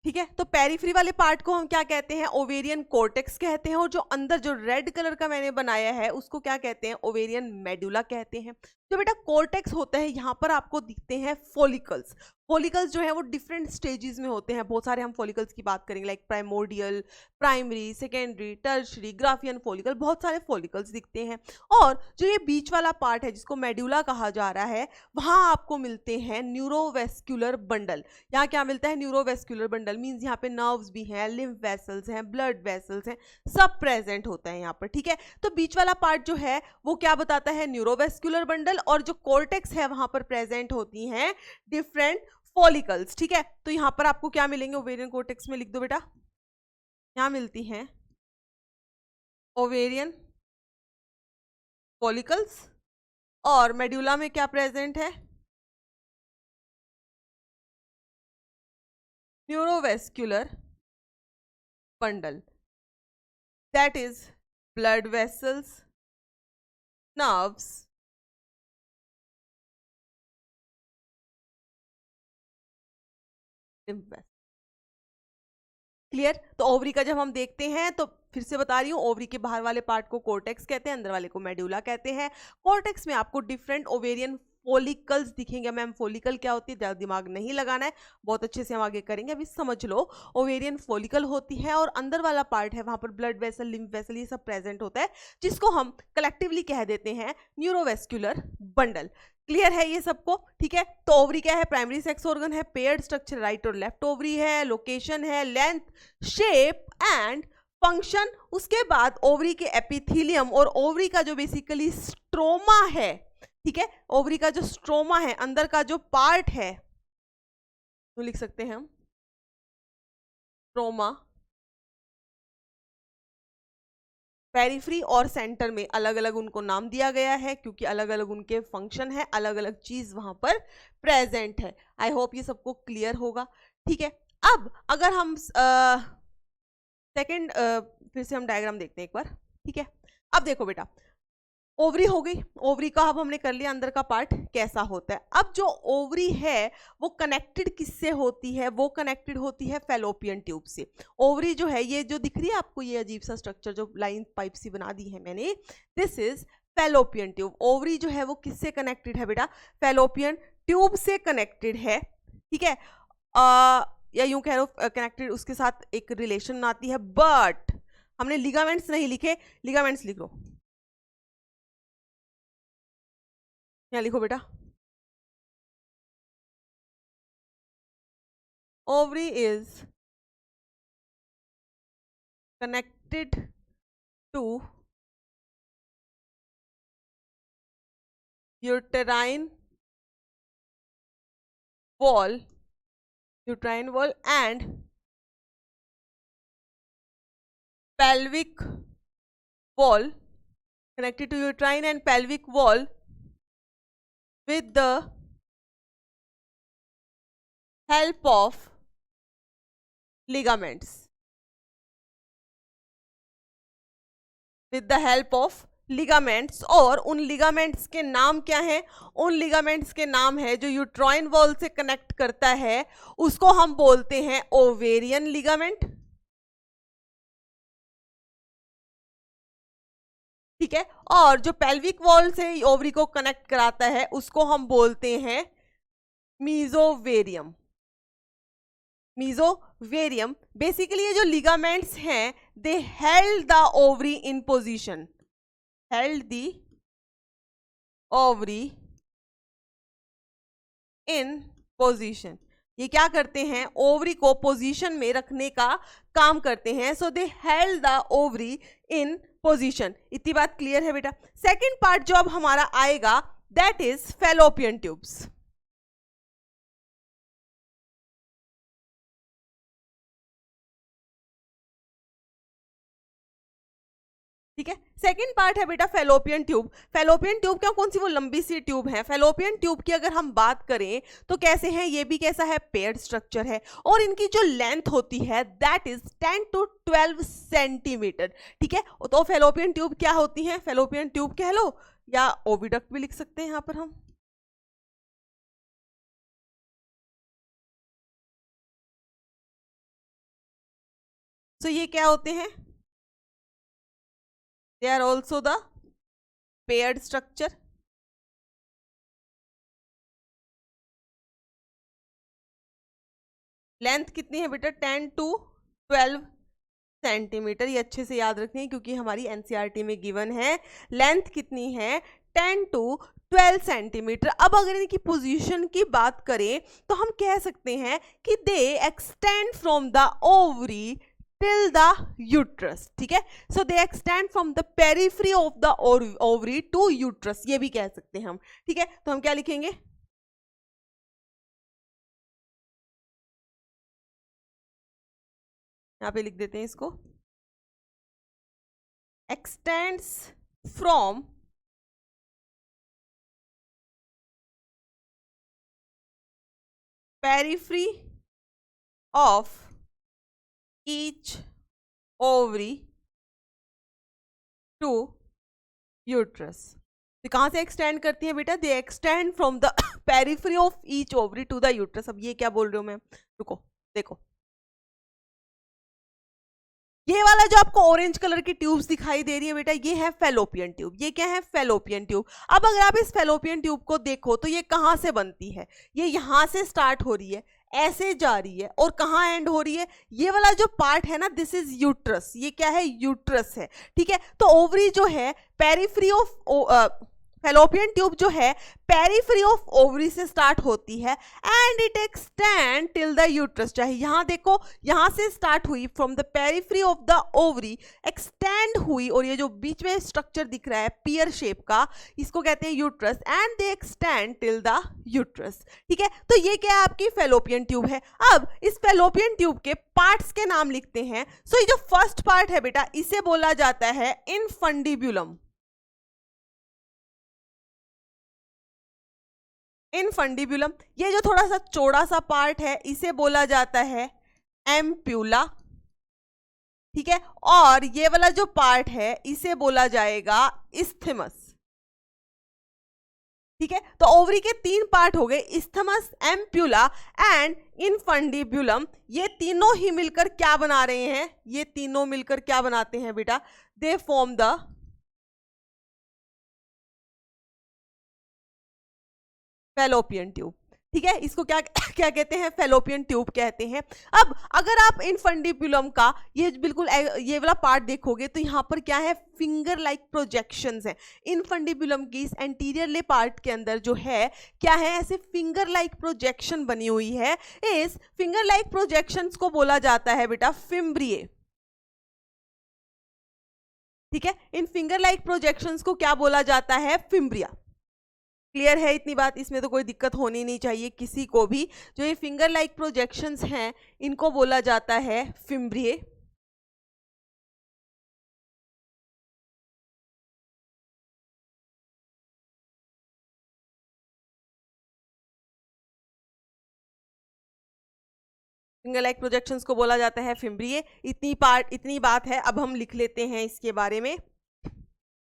ठीक है। तो पेरीफ्री वाले पार्ट को हम क्या कहते हैं, ओवेरियन कोर्टेक्स कहते हैं। और जो अंदर जो रेड कलर का मैंने बनाया है उसको क्या कहते हैं, ओवेरियन मेडुला कहते हैं। जो बेटा कोर्टेक्स होता है यहाँ पर आपको दिखते हैं फॉलिकल्स। फॉलिकल्स जो है वो डिफरेंट स्टेजेस में होते हैं, बहुत सारे हम फॉलिकल्स की बात करेंगे, like primordial, primary, secondary, tertiary, Graafian follicle, बहुत सारे फॉलिकल्स दिखते हैं। और जो ये बीच वाला पार्ट है जिसको मेडुला कहा जा रहा है, वहां आपको मिलते हैं न्यूरोवेस्क्यूलर बंडल। यहाँ क्या मिलता है, न्यूरोवेस्क्यूलर बंडल मीन्स यहाँ पे नर्व्स भी हैं, लिम्फ वेसल्स हैं, ब्लड वेसल्स हैं, सब प्रेजेंट होता है यहाँ पर, ठीक है। तो बीच वाला पार्ट जो है वो क्या बताता है, न्यूरोवेस्क्यूलर बंडल। और जो कॉर्टेक्स है वहां पर प्रेजेंट होती हैं डिफरेंट फॉलिकल्स, ठीक है। तो यहां पर आपको क्या मिलेंगे, ओवेरियन कॉर्टेक्स में लिख दो बेटा, यहां मिलती हैं ओवेरियन फॉलिकल्स, और मेड्यूला में क्या प्रेजेंट है, neurovascular bundle, that is blood vessels, nerves, clear. तो ओवरी का जब हम देखते हैं तो फिर से बता रही हूँ, ओवरी के बाहर वाले पार्ट को कोर्टेक्स कहते हैं, अंदर वाले को मेडुला कहते हैं। कोर्टेक्स में आपको डिफरेंट ओवेरियन फॉलिकल्स दिखेंगे। मैम फॉलिकल क्या होती है, ज़्यादा दिमाग नहीं लगाना है, बहुत अच्छे से हम आगे करेंगे, अभी समझ लो। ओवेरियन फॉलिकल होती है और अंदर वाला पार्ट है वहां पर ब्लड वेसल, लिम्फ वेसल, ये सब प्रेजेंट होता है, जिसको हम कलेक्टिवली कह देते हैं न्यूरोवेस्क्यूलर बंडल। क्लियर है ये सबको, ठीक है। तो ओवरी क्या है, प्राइमरी सेक्स ऑर्गन है, पेयर्ड स्ट्रक्चर राइट और लेफ्ट ओवरी है, लोकेशन है, लेंथ, शेप एंड फंक्शन। उसके बाद ओवरी के एपिथेलियम और ओवरी का जो बेसिकली स्ट्रोमा है, ठीक है, ओवरी का जो स्ट्रोमा है, अंदर का जो पार्ट है, तो लिख सकते हैं हम स्ट्रोमा, पेरिफ्री और सेंटर में अलग अलग उनको नाम दिया गया है क्योंकि अलग अलग उनके फंक्शन है, अलग अलग चीज वहां पर प्रेजेंट है। आई होप ये सबको क्लियर होगा, ठीक है। अब अगर हम सेकंड फिर से हम डायग्राम देखते हैं एक बार, ठीक है। अब देखो बेटा, ओवरी हो गई, ओवरी का अब हमने कर लिया अंदर का पार्ट कैसा होता है। अब जो ओवरी है वो कनेक्टेड किससे होती है, वो कनेक्टेड होती है फैलोपियन ट्यूब से। ओवरी जो है, ये जो दिख रही है आपको ये अजीब सा स्ट्रक्चर जो लाइन पाइप सी बना दी है मैंने, this is fallopian tube. Ovary जो है वो किससे कनेक्टेड है बेटा, फैलोपियन ट्यूब से कनेक्टेड है, ठीक है। या यूं कह लो कनेक्टेड, उसके साथ एक रिलेशन आती है, बट हमने लिगामेंट्स नहीं लिखे, लिगामेंट्स लिख लो, यहाँ लिखो बेटा, ovary is connected to uterine wall and pelvic wall, connected to uterine and pelvic wall with the help of ligaments, with the help of ligaments. और उन लिगामेंट्स के नाम क्या है? उन लिगामेंट्स के नाम है जो यूट्राइन वॉल से कनेक्ट करता है, उसको हम बोलते हैं ओवेरियन लिगामेंट। ठीक है, और जो पेल्विक वॉल से ओवरी को कनेक्ट कराता है उसको हम बोलते हैं मीजोवेरियम। मीजोवेरियम। बेसिकली ये जो लिगामेंट्स हैं, दे held the ovary in position, held the ovary in position. ये क्या करते हैं? ओवरी को पोजीशन में रखने का काम करते हैं। So they held the ovary in position. इतनी बात क्लियर है बेटा? सेकंड पार्ट जो अब हमारा आएगा, दैट इज फैलोपियन ट्यूब्स। ठीक है, सेकंड पार्ट है बेटा फैलोपियन ट्यूब। फैलोपियन ट्यूब क्या कौन सी वो लंबी सी ट्यूब है? फैलोपियन ट्यूब की अगर हम बात करें तो कैसे हैं? ये भी कैसा है? पेयर्ड स्ट्रक्चर है, और इनकी जो लेंथ होती है दैट इज 10 to 12 सेंटीमीटर। ठीक है, तो फैलोपियन ट्यूब क्या होती है? फैलोपियन ट्यूब कह लो या ओविडक्ट भी लिख सकते हैं यहां पर हम। तो ये क्या होते हैं? They are also the paired structure. Length कितनी है बेटा? 10 to 12 सेंटीमीटर। ये अच्छे से याद रखनी है क्योंकि हमारी एनसीईआरटी में गिवन है। लेंथ कितनी है? 10 to 12 सेंटीमीटर। अब अगर इनकी पोजीशन की बात करें तो हम कह सकते हैं कि they extend from the ovary till the uterus. ठीक है, so they extend from the periphery of the ovary to uterus, ये भी कह सकते हैं हम। ठीक है, तो हम क्या लिखेंगे? यहां पे लिख देते हैं इसको, extends from periphery of each ovary to uterus। तो कहां से एक्सटेंड करती है बेटा? They extend from the periphery of each ovary to the uterus. अब ये क्या बोल रही हूं मैं? रुको, देखो, ये वाला जो आपको ऑरेंज कलर की ट्यूब्स दिखाई दे रही है बेटा, ये है फैलोपियन ट्यूब। ये क्या है? Fallopian tube. अब अगर आप इस फैलोपियन ट्यूब को देखो तो ये कहां से बनती है? ये यहां से स्टार्ट हो रही है, ऐसे जा रही है, और कहां एंड हो रही है? ये वाला जो पार्ट है ना, दिस इज यूट्रस। ये क्या है? यूट्रस है। ठीक है, तो ओवरी जो है पेरिफेरी ऑफ फैलोपियन ट्यूब जो है पेरिफेरी ऑफ ओवरी से स्टार्ट होती है and it extend till the uterus. चाहे यहां देखो, यहां से स्टार्ट हुई from the periphery of the ovary, extend हुई, और ये जो बीच में स्ट्रक्चर दिख रहा है पियर शेप का, इसको कहते हैं uterus, and they extend till the uterus. ठीक है, तो ये क्या है? आपकी फैलोपियन ट्यूब है। अब इस फैलोपियन ट्यूब के पार्ट्स के नाम लिखते हैं। सो ये जो फर्स्ट पार्ट है बेटा, इसे बोला जाता है इनफंडिब्यूलम। इनफंडिब्यूलम। ये जो थोड़ा सा चौड़ा सा पार्ट है इसे बोला जाता है एम्प्यूला। ठीक है, और ये वाला जो पार्ट है इसे बोला जाएगा इस्थमस। ठीक है, तो ओवरी के तीन पार्ट हो गए, इस्थमस, एम्प्यूला एंड इनफंडिब्यूलम। ये तीनों ही मिलकर क्या बना रहे हैं? ये तीनों मिलकर क्या बनाते हैं बेटा? They form the fallopian tube. ठीक है, इसको क्या क्या कहते हैं? फैलोपियन ट्यूब कहते हैं। अब अगर आप इनफंडिब्यूलम का ये बिल्कुल ये वाला पार्ट देखोगे तो यहाँ पर क्या है? फिंगर लाइक प्रोजेक्शंस है। इनफंडिब्यूलम की इस एंटीरियरले पार्ट के अंदर जो है क्या है? ऐसे फिंगर लाइक प्रोजेक्शन बनी हुई है। इस फिंगर लाइक प्रोजेक्शंस को बोला जाता है बेटा फिम्ब्रिए। ठीक है, इन फिंगर लाइक प्रोजेक्शंस को क्या बोला जाता है? फिम्ब्रिया। क्लियर है इतनी बात? इसमें तो कोई दिक्कत होनी नहीं चाहिए किसी को भी। जो ये फिंगर लाइक प्रोजेक्शंस हैं इनको बोला जाता है फिम्ब्रिए। फिंगर लाइक प्रोजेक्शंस को बोला जाता है फिम्ब्रिये। इतनी बात है, अब हम लिख लेते हैं इसके बारे में,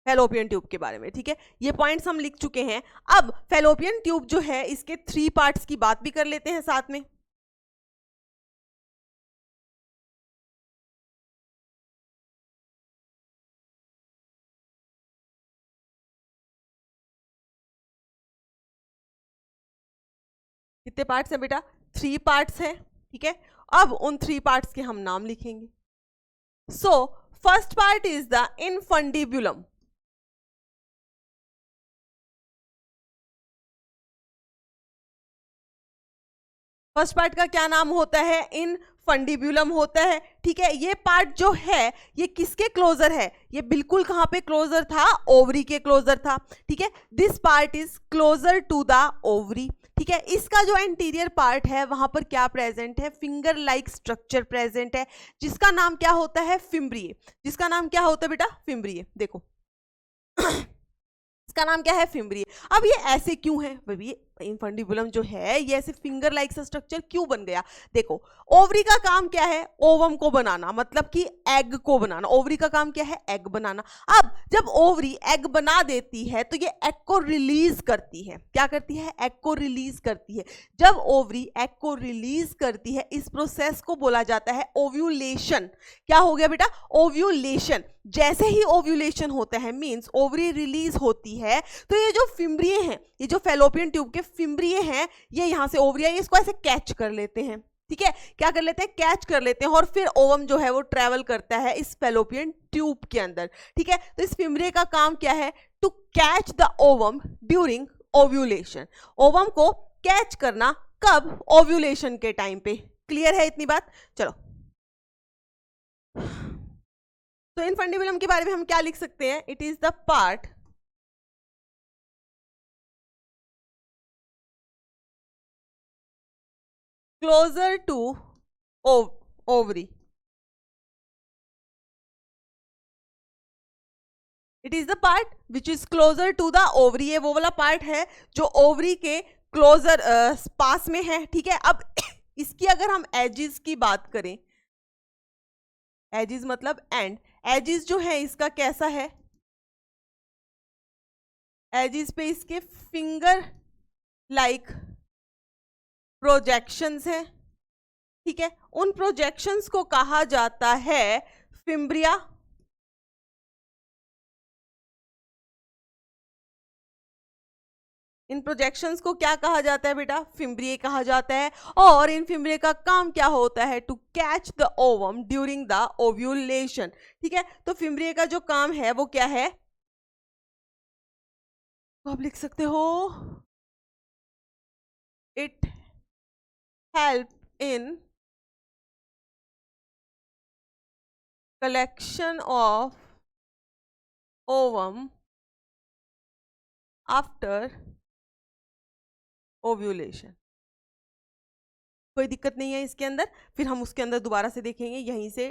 फैलोपियन ट्यूब के बारे में, ठीक है। ये पॉइंट्स हम लिख चुके हैं। अब फैलोपियन ट्यूब जो है इसके 3 पार्ट्स की बात भी कर लेते हैं साथ में। कितने पार्ट्स हैं बेटा? 3 पार्ट्स हैं, ठीक है। अब उन 3 पार्ट्स के हम नाम लिखेंगे। So first part is the infundibulum. First part का क्या नाम होता है? इनफंडिबुलम होता है, ठीक है। ये पार्ट जो है ये किसके क्लोजर है? ये बिल्कुल कहां पे क्लोजर था? ओवरी के क्लोजर था, ठीक है। This part is closer to the ovary, ठीक है। इसका जो एंटीरियर पार्ट है वहां पर क्या प्रेजेंट है? फिंगर लाइक स्ट्रक्चर प्रेजेंट है, जिसका नाम क्या होता है? फिम्ब्रिये। जिसका नाम क्या होता है बेटा? फिम्ब्रिये। देखो इसका नाम क्या है? फिम्ब्रिये। अब ये ऐसे क्यों है? भाई इनफंडिबुलम जो है ये ऐसे फिंगर लाइक सा स्ट्रक्चर क्यों बन गया? देखो ओवरी का काम क्या है? ओवम को बनाना, मतलब कि एग को बनाना। ओवरी का काम क्या है? एग बनाना। अब जब ओवरी एग बना देती है तो ये एग को रिलीज करती है। क्या करती है? एग को रिलीज करती है। जब ओवरी एग को रिलीज करती है इस प्रोसेस को बोला जाता है ओव्यूलेशन। क्या हो गया बेटा? ओव्यूलेशन। जैसे ही ओव्यूलेशन होता है मींस ओवरी रिलीज होती है तो ये जो फिम्ब्रिये हैं, ये जो फैलोपियन ट्यूब के फिम्ब्रिये हैं, ये यहां से ओवरी है, इसको ऐसे कैच कर लेते हैं, ठीक है। क्या कर लेते हैं? कैच कर लेते हैं और फिर ओवम जो है वो ट्रेवल करता है इस फैलोपियन ट्यूब के अंदर, ठीक है। तो इस फिम्ब्रिये का काम क्या है? To catch the ovum during ovulation. Ovum को कैच करना कब? ओव्यूलेशन के टाइम पे। क्लियर है इतनी बात? चलो, तो इनफंडिबुलम के बारे में हम क्या लिख सकते हैं? It is the part closer to ovary. It is the part which is closer to the ovary. ये वो वाला पार्ट है जो ओवरी के क्लोजर पास में है, ठीक है। अब इसकी अगर हम एजिस की बात करें, एजिस मतलब एंड, एजिस जो है इसका कैसा है? एजिस पे इसके फिंगर लाइक प्रोजेक्शंस हैं, ठीक है। उन प्रोजेक्शंस को कहा जाता है फिम्ब्रिया। इन प्रोजेक्शंस को क्या कहा जाता है बेटा? फिम्ब्रिये कहा जाता है। और इन फिम्ब्रिये का काम क्या होता है? To catch the ovum during the ovulation, ठीक है। तो फिम्ब्रिये का जो काम है वो क्या है? तो आप लिख सकते हो it help in collection of ovum after ovulation। कोई दिक्कत नहीं है इसके अंदर। फिर हम उसके अंदर दोबारा से देखेंगे, यहीं से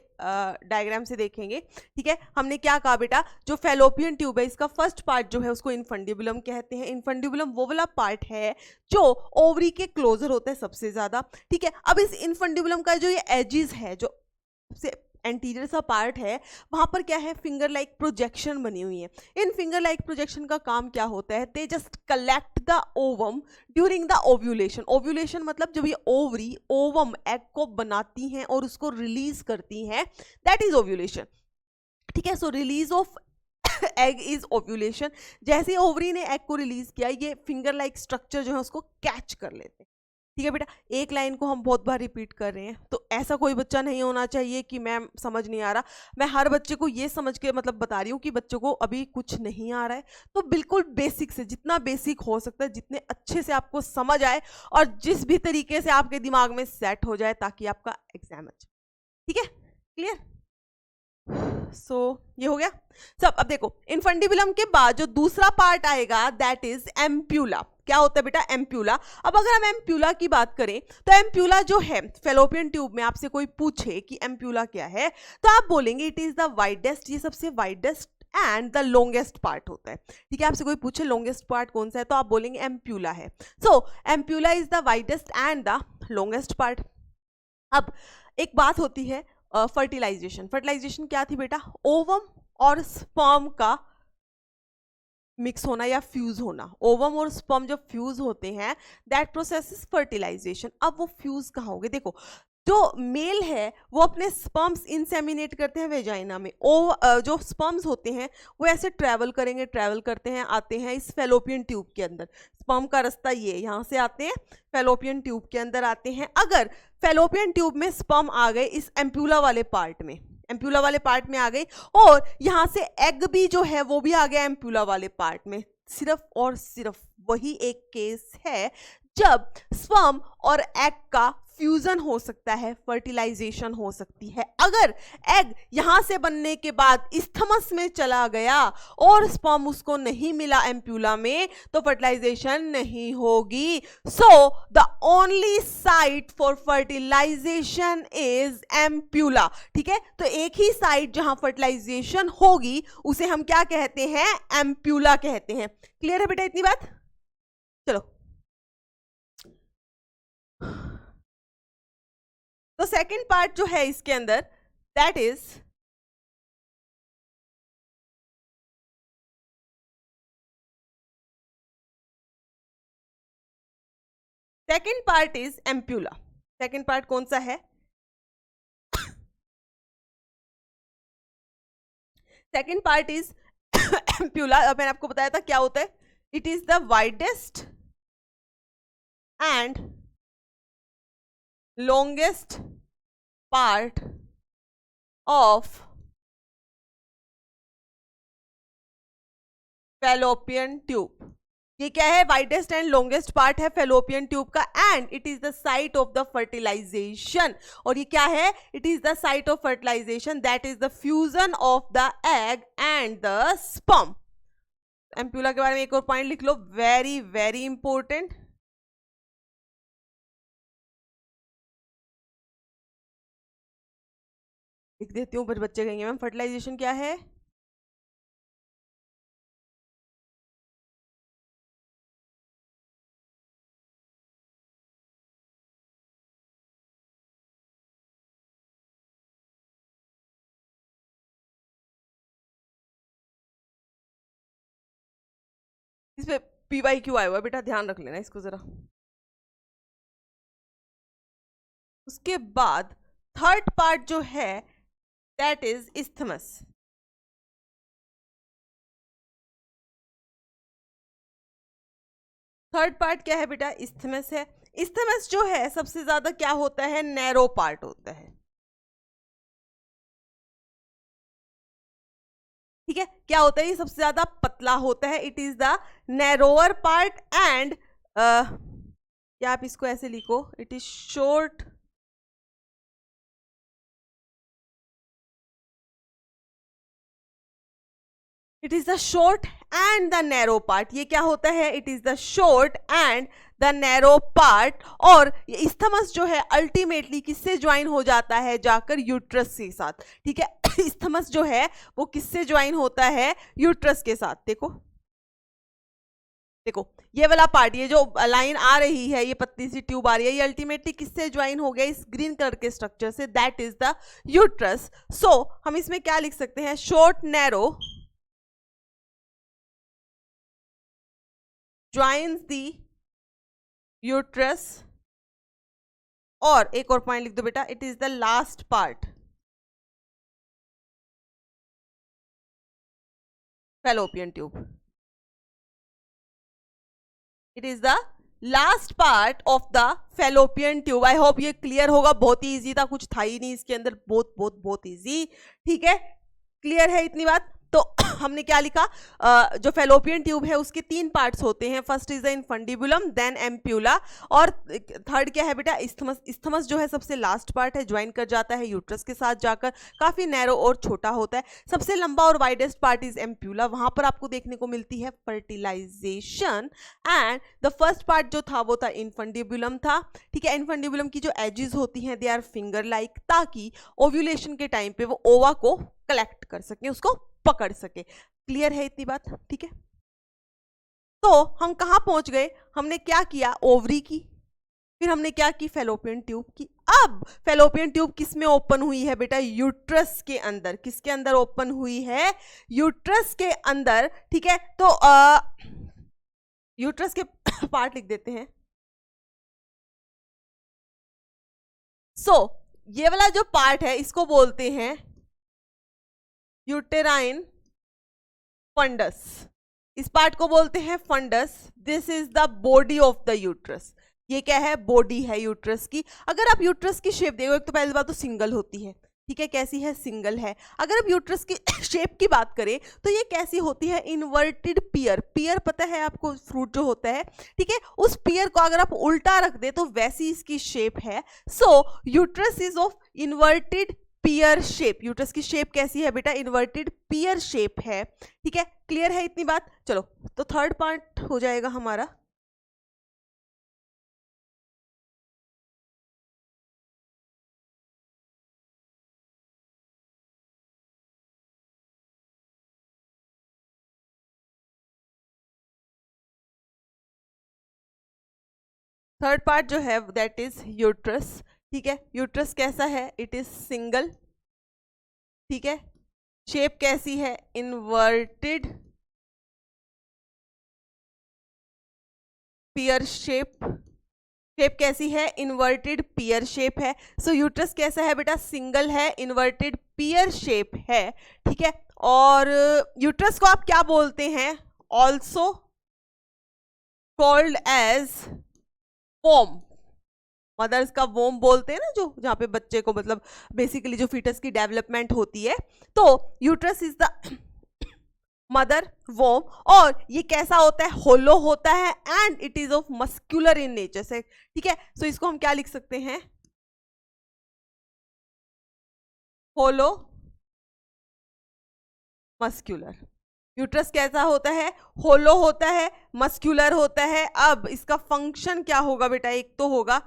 डायग्राम से देखेंगे, ठीक है। हमने क्या कहा बेटा? जो फैलोपियन ट्यूब है इसका फर्स्ट पार्ट जो है उसको इनफंडिबुलम कहते हैं। इनफंडिबुलम वो वाला पार्ट है जो ओवरी के क्लोजर होता है सबसे ज्यादा, ठीक है। अब इस इनफंडिबुलम का जो ये एजिस है, जो सबसे एंटीरियर सा पार्ट है, वहां पर क्या है? फिंगर लाइक प्रोजेक्शन बनी हुई है। इन फिंगर लाइक प्रोजेक्शन का काम क्या होता है? They just collect the ovum during the ovulation. Ovulation मतलब जब ये ओवरी ओवम एग को बनाती हैं और उसको रिलीज करती हैं, दैट इज ओव्यूलेशन, ठीक है। So release of egg is ovulation. जैसे ओवरी ने एग को रिलीज किया, ये फिंगर लाइक स्ट्रक्चर जो है उसको कैच कर लेते हैं, ठीक है बेटा। एक लाइन को हम बहुत बार रिपीट कर रहे हैं, तो ऐसा कोई बच्चा नहीं होना चाहिए कि मैम समझ नहीं आ रहा। मैं हर बच्चे को ये समझ के मतलब बता रही हूँ कि बच्चों को अभी कुछ नहीं आ रहा है, तो बिल्कुल बेसिक से, जितना बेसिक हो सकता है, जितने अच्छे से आपको समझ आए और जिस भी तरीके से आपके दिमाग में सेट हो जाए ताकि आपका एग्जाम अच्छा, ठीक है। क्लियर? सो ये हो गया सब। अब देखो इनफंडिबुलम के बाद जो दूसरा पार्ट आएगा दैट इज एम्प्यूला। क्या होता है बेटा? एम्प्यूला। अब अगर हम एम्प्यूला की बात करें तो एम्प्यूला जो है फैलोपियन ट्यूब में, आपसे कोई पूछे कि एम्प्यूला क्या है तो आप बोलेंगे इट इज द वाइडेस्ट, ये सबसे widest and the longest part होता है, ठीक है। आपसे कोई पूछे लॉन्गेस्ट पार्ट कौन सा है तो आप बोलेंगे एम्प्यूला है। So ampulla is the widest and the longest part. अब एक बात होती है फर्टिलाइजेशन। फर्टिलाइजेशन क्या थी बेटा? ओवम और स्पर्म का मिक्स होना या फ्यूज होना। ओवम और स्पर्म जब फ्यूज होते हैं, दैट प्रोसेस इज फर्टिलाइजेशन। अब वो फ्यूज कहाँ होंगे? देखो, जो मेल है वो अपने स्पर्म्स इंसेमिनेट करते हैं वेजाइना में। जो स्पर्म्स होते हैं वो ऐसे ट्रैवल करेंगे, ट्रैवल करते हैं, आते हैं इस फेलोपियन ट्यूब के अंदर। स्पर्म का रास्ता ये, यहाँ से आते हैं फेलोपियन ट्यूब के अंदर आते हैं। अगर फेलोपियन ट्यूब में स्पर्म आ गए इस एम्प्यूला वाले पार्ट में, एम्प्यूला वाले पार्ट में आ गई, और यहाँ से एग भी जो है वो भी आ गया एम्प्यूला वाले पार्ट में, सिर्फ और सिर्फ वही एक केस है जब स्पर्म और एग का फ्यूजन हो सकता है, फर्टिलाइजेशन हो सकती है। अगर एग यहां से बनने के बाद इस्थमस में चला गया और स्पर्म उसको नहीं मिला एम्प्यूला में, तो फर्टिलाइजेशन नहीं होगी। So the only site for fertilisation is ampulla. ठीक है, तो एक ही साइट जहां फर्टिलाइजेशन होगी उसे हम क्या कहते हैं? एम्प्यूला कहते हैं। क्लियर है बेटा इतनी बात? चलो, तो सेकंड पार्ट जो है इसके अंदर, that is second part is ampulla. Second part कौन सा है? Second part is ampulla. अब मैंने आपको बताया था क्या होता है। It is the widest and longest part of fallopian tube। ये क्या है? वाइडेस्ट एंड लॉन्गेस्ट पार्ट है फेलोपियन ट्यूब का, and it is the site of the fertilisation. और ये क्या है? It is the site of fertilisation, that is the fusion of the egg and the sperm. Ampulla के बारे में एक और पॉइंट लिख लो, वेरी वेरी इंपॉर्टेंट। लिख देती हूँ, बच्चे कहेंगे मैम फर्टिलाइजेशन क्या है? इस पे PYQ आया हुआ है बेटा, ध्यान रख लेना इसको जरा। उसके बाद थर्ड पार्ट जो है that is isthmus. Third part क्या है बेटा? इस्थमस है। इस्थमस जो है सबसे ज्यादा क्या होता है? नैरो पार्ट होता है। ठीक है, क्या होता है? ये सबसे ज्यादा पतला होता है। It is the narrower part and क्या आप इसको ऐसे लिखो, it is short it is the short and the narrow part. ये क्या होता है? It is the short and the narrow part. और इस्थमस जो है अल्टीमेटली किससे ज्वाइन हो जाता है? जाकर यूट्रस के साथ। ठीक है, इस्थमस जो है वो किससे ज्वाइन होता है? यूट्रस के साथ। देखो देखो, ये वाला पार्ट, ये जो लाइन आ रही है, ये पतली सी ट्यूब आ रही है, ये अल्टीमेटली किससे ज्वाइन हो गया? इस ग्रीन कलर के स्ट्रक्चर से, दैट इज द यूट्रस। सो हम इसमें क्या लिख सकते हैं? Short narrow joins the uterus। और एक और पॉइंट लिख दो बेटा, it is the last part fallopian tube. It is the last part of the fallopian tube. I hope ये क्लियर होगा। बहुत ही इजी था, कुछ था ही नहीं इसके अंदर, बहुत बहुत बहुत इजी। ठीक है, क्लियर है इतनी बात? तो हमने क्या लिखा? जो फेलोपियन ट्यूब है उसके 3 पार्ट्स होते हैं। First is the infundibulum, then ampulla, और थर्ड क्या है बेटा? इस्थमस। इस्थमस जो है सबसे लास्ट पार्ट है, ज्वाइन कर जाता है यूट्रस के साथ जाकर, काफी नैरो और छोटा होता है। सबसे लंबा और वाइडेस्ट पार्ट इज एम्प्यूला, वहां पर आपको देखने को मिलती है fertilisation. And the first part जो था वो था इनफंडिबुलम था। ठीक है, इनफंडिबुलम की जो एजेस होती हैं दे आर फिंगर लाइक, ताकि ओव्यूलेशन के टाइम पे वो ओवा को कलेक्ट कर सके, उसको पकड़ सके। क्लियर है इतनी बात? ठीक है, तो हम कहां पहुंच गए? हमने क्या किया? ओवरी की, फिर हमने क्या की, फेलोपियन ट्यूब की। अब फेलोपियन ट्यूब किस में ओपन हुई है बेटा, यूट्रस के अंदर। किसके अंदर ओपन हुई है, यूट्रस के अंदर, ठीक है। तो यूट्रस के पार्ट लिख देते हैं। ये वाला जो पार्ट है इसको बोलते हैं यूटेराइन फंडस। इस पार्ट को बोलते हैं fundus. This is the body of the uterus. ये क्या है, बॉडी है यूट्रस की। अगर आप यूट्रस की शेप देखो, एक तो पहली बात तो सिंगल होती है, ठीक है, कैसी है, सिंगल है। अगर आप यूट्रस की शेप की बात करें तो ये कैसी होती है, इन्वर्टेड पियर। पियर पता है आपको, फ्रूट जो होता है, ठीक है, उस पियर को अगर आप उल्टा रख दे तो वैसी इसकी शेप है। So uterus is of inverted pear shape. Uterus की शेप कैसी है बेटा, इन्वर्टेड पियर शेप है, ठीक है। क्लियर है इतनी बात। चलो तो थर्ड पार्ट हो जाएगा हमारा। थर्ड पार्ट जो है दैट इज यूट्रस, ठीक है। यूट्रस कैसा है, इट इज सिंगल, ठीक है। शेप कैसी है, इन्वर्टेड पियर शेप। शेप कैसी है, इन्वर्टेड पियर शेप है। सो यूट्रस कैसा है बेटा, सिंगल है, इन्वर्टेड पियर शेप है, ठीक है। और यूट्रस को आप क्या बोलते हैं, ऑल्सो कॉल्ड एज वोम। मदर्स का वोम बोलते हैं ना, जो जहां पे बच्चे को मतलब बेसिकली जो फीटस की डेवलपमेंट होती है। तो यूट्रस इज द मदर वोम। और ये कैसा होता है, होलो होता है, and it is of muscular in nature से, ठीक है। सो इसको हम क्या लिख सकते हैं, होलो मस्क्यूलर। यूट्रस कैसा होता है, होलो होता है, मस्क्यूलर होता है। अब इसका फंक्शन क्या होगा बेटा, एक तो होगा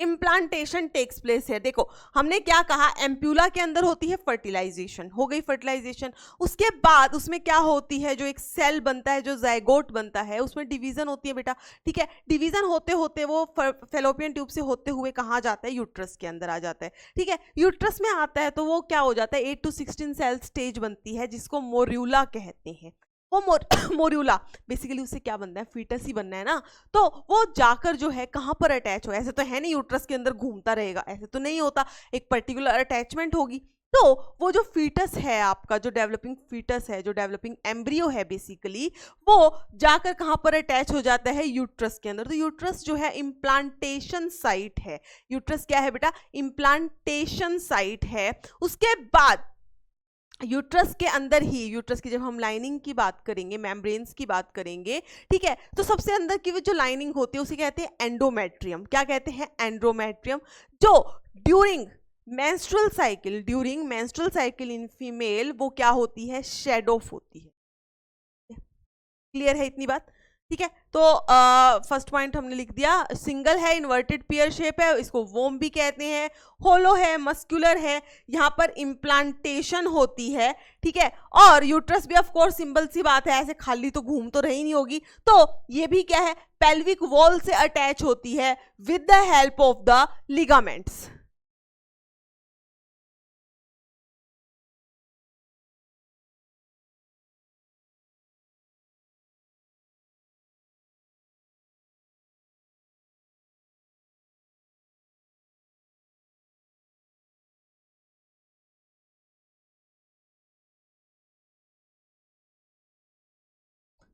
इम्प्लांटेशन टेक्स प्लेस है। देखो हमने क्या कहा, एम्प्यूला के अंदर होती है फर्टिलाइजेशन, हो गई फर्टिलाइजेशन। उसके बाद उसमें क्या होती है, जो एक सेल बनता है, जो जाइगोट बनता है, उसमें डिवीजन होती है बेटा, ठीक है। डिवीजन होते होते वो फेलोपियन ट्यूब से होते हुए कहाँ जाता है, यूट्रस के अंदर आ जाता है, ठीक है। यूट्रस में आता है तो वो क्या हो जाता है, 8 to 16 सेल स्टेज बनती है, जिसको मोर्यूला कहते हैं। वो मोर्यूला बेसिकली उससे क्या बनना है, फीटस ही बनना है ना। तो वो जाकर जो है कहाँ पर अटैच हो, ऐसे तो है नहीं यूट्रस के अंदर घूमता रहेगा, ऐसे तो नहीं होता, एक पर्टिकुलर अटैचमेंट होगी। तो वो जो फीटस है आपका, जो डेवलपिंग फीटस है, जो डेवलपिंग एम्ब्रियो है बेसिकली, वो जाकर कहाँ पर अटैच हो जाता है, यूट्रस के अंदर। तो यूट्रस जो है इम्प्लांटेशन साइट है। यूट्रस क्या है बेटा, इम्प्लांटेशन साइट है। उसके बाद यूट्रस के अंदर ही, यूट्रस की जब हम लाइनिंग की बात करेंगे, मेम्ब्रेन्स की बात करेंगे, ठीक है, तो सबसे अंदर की वो जो लाइनिंग होती है उसे कहते हैं एंडोमेट्रियम। क्या कहते हैं, एंडोमेट्रियम। जो during menstrual cycle in female वो क्या होती है, शेड ऑफ होती है। क्लियर है इतनी बात, ठीक है। तो फर्स्ट पॉइंट हमने लिख दिया, सिंगल है, इन्वर्टेड पियर शेप है, इसको वोम भी कहते हैं, होलो है, मस्कुलर है, यहाँ पर इम्प्लांटेशन होती है, ठीक है। और यूट्रस भी ऑफ कोर्स सिंपल सी बात है, ऐसे खाली तो घूम तो रही नहीं होगी, तो ये भी क्या है, पेल्विक वॉल से अटैच होती है with the help of the ligaments.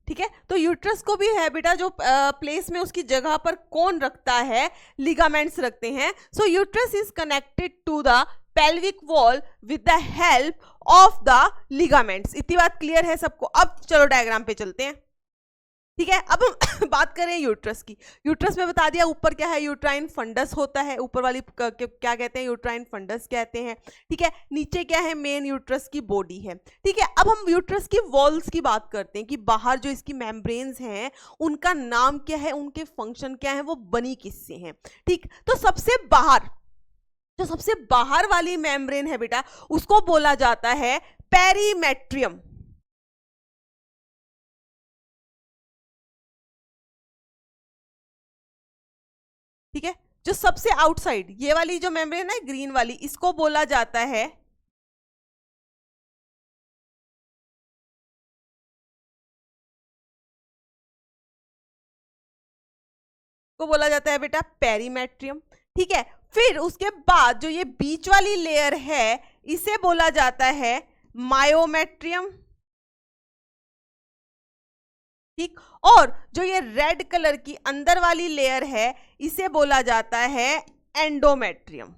ठीक है, तो यूट्रस को भी है बेटा, जो प्लेस में उसकी जगह पर कौन रखता है, लिगामेंट्स रखते हैं। So uterus is connected to the pelvic wall with the help of the ligaments. इतनी बात क्लियर है सबको। अब चलो डायग्राम पे चलते हैं, ठीक है। अब हम बात करें यूट्रस की। यूट्रस में बता दिया ऊपर क्या है, यूट्राइन फंडस होता है, ऊपर वाली क्या कहते हैं, यूट्राइन फंडस कहते हैं। ठीक है, नीचे क्या है, मेन यूट्रस की बॉडी है। ठीक है, अब हम यूट्रस की वॉल्स की बात करते हैं कि बाहर जो इसकी मेम्ब्रेन्स हैं उनका नाम क्या है, उनके फंक्शन क्या है, वो बनी किससे हैं। ठीक, तो सबसे बाहर, जो सबसे बाहर वाली मेम्ब्रेन है बेटा, उसको बोला जाता है पेरीमेट्रियम। ठीक है, जो सबसे आउटसाइड ये वाली जो मेम्ब्रेन है ग्रीन वाली, इसको बोला जाता है बेटा पेरीमेट्रियम। ठीक है, फिर उसके बाद जो ये बीच वाली लेयर है इसे बोला जाता है मायोमेट्रियम। ठीक, और जो ये रेड कलर की अंदर वाली लेयर है इसे बोला जाता है एंडोमेट्रियम।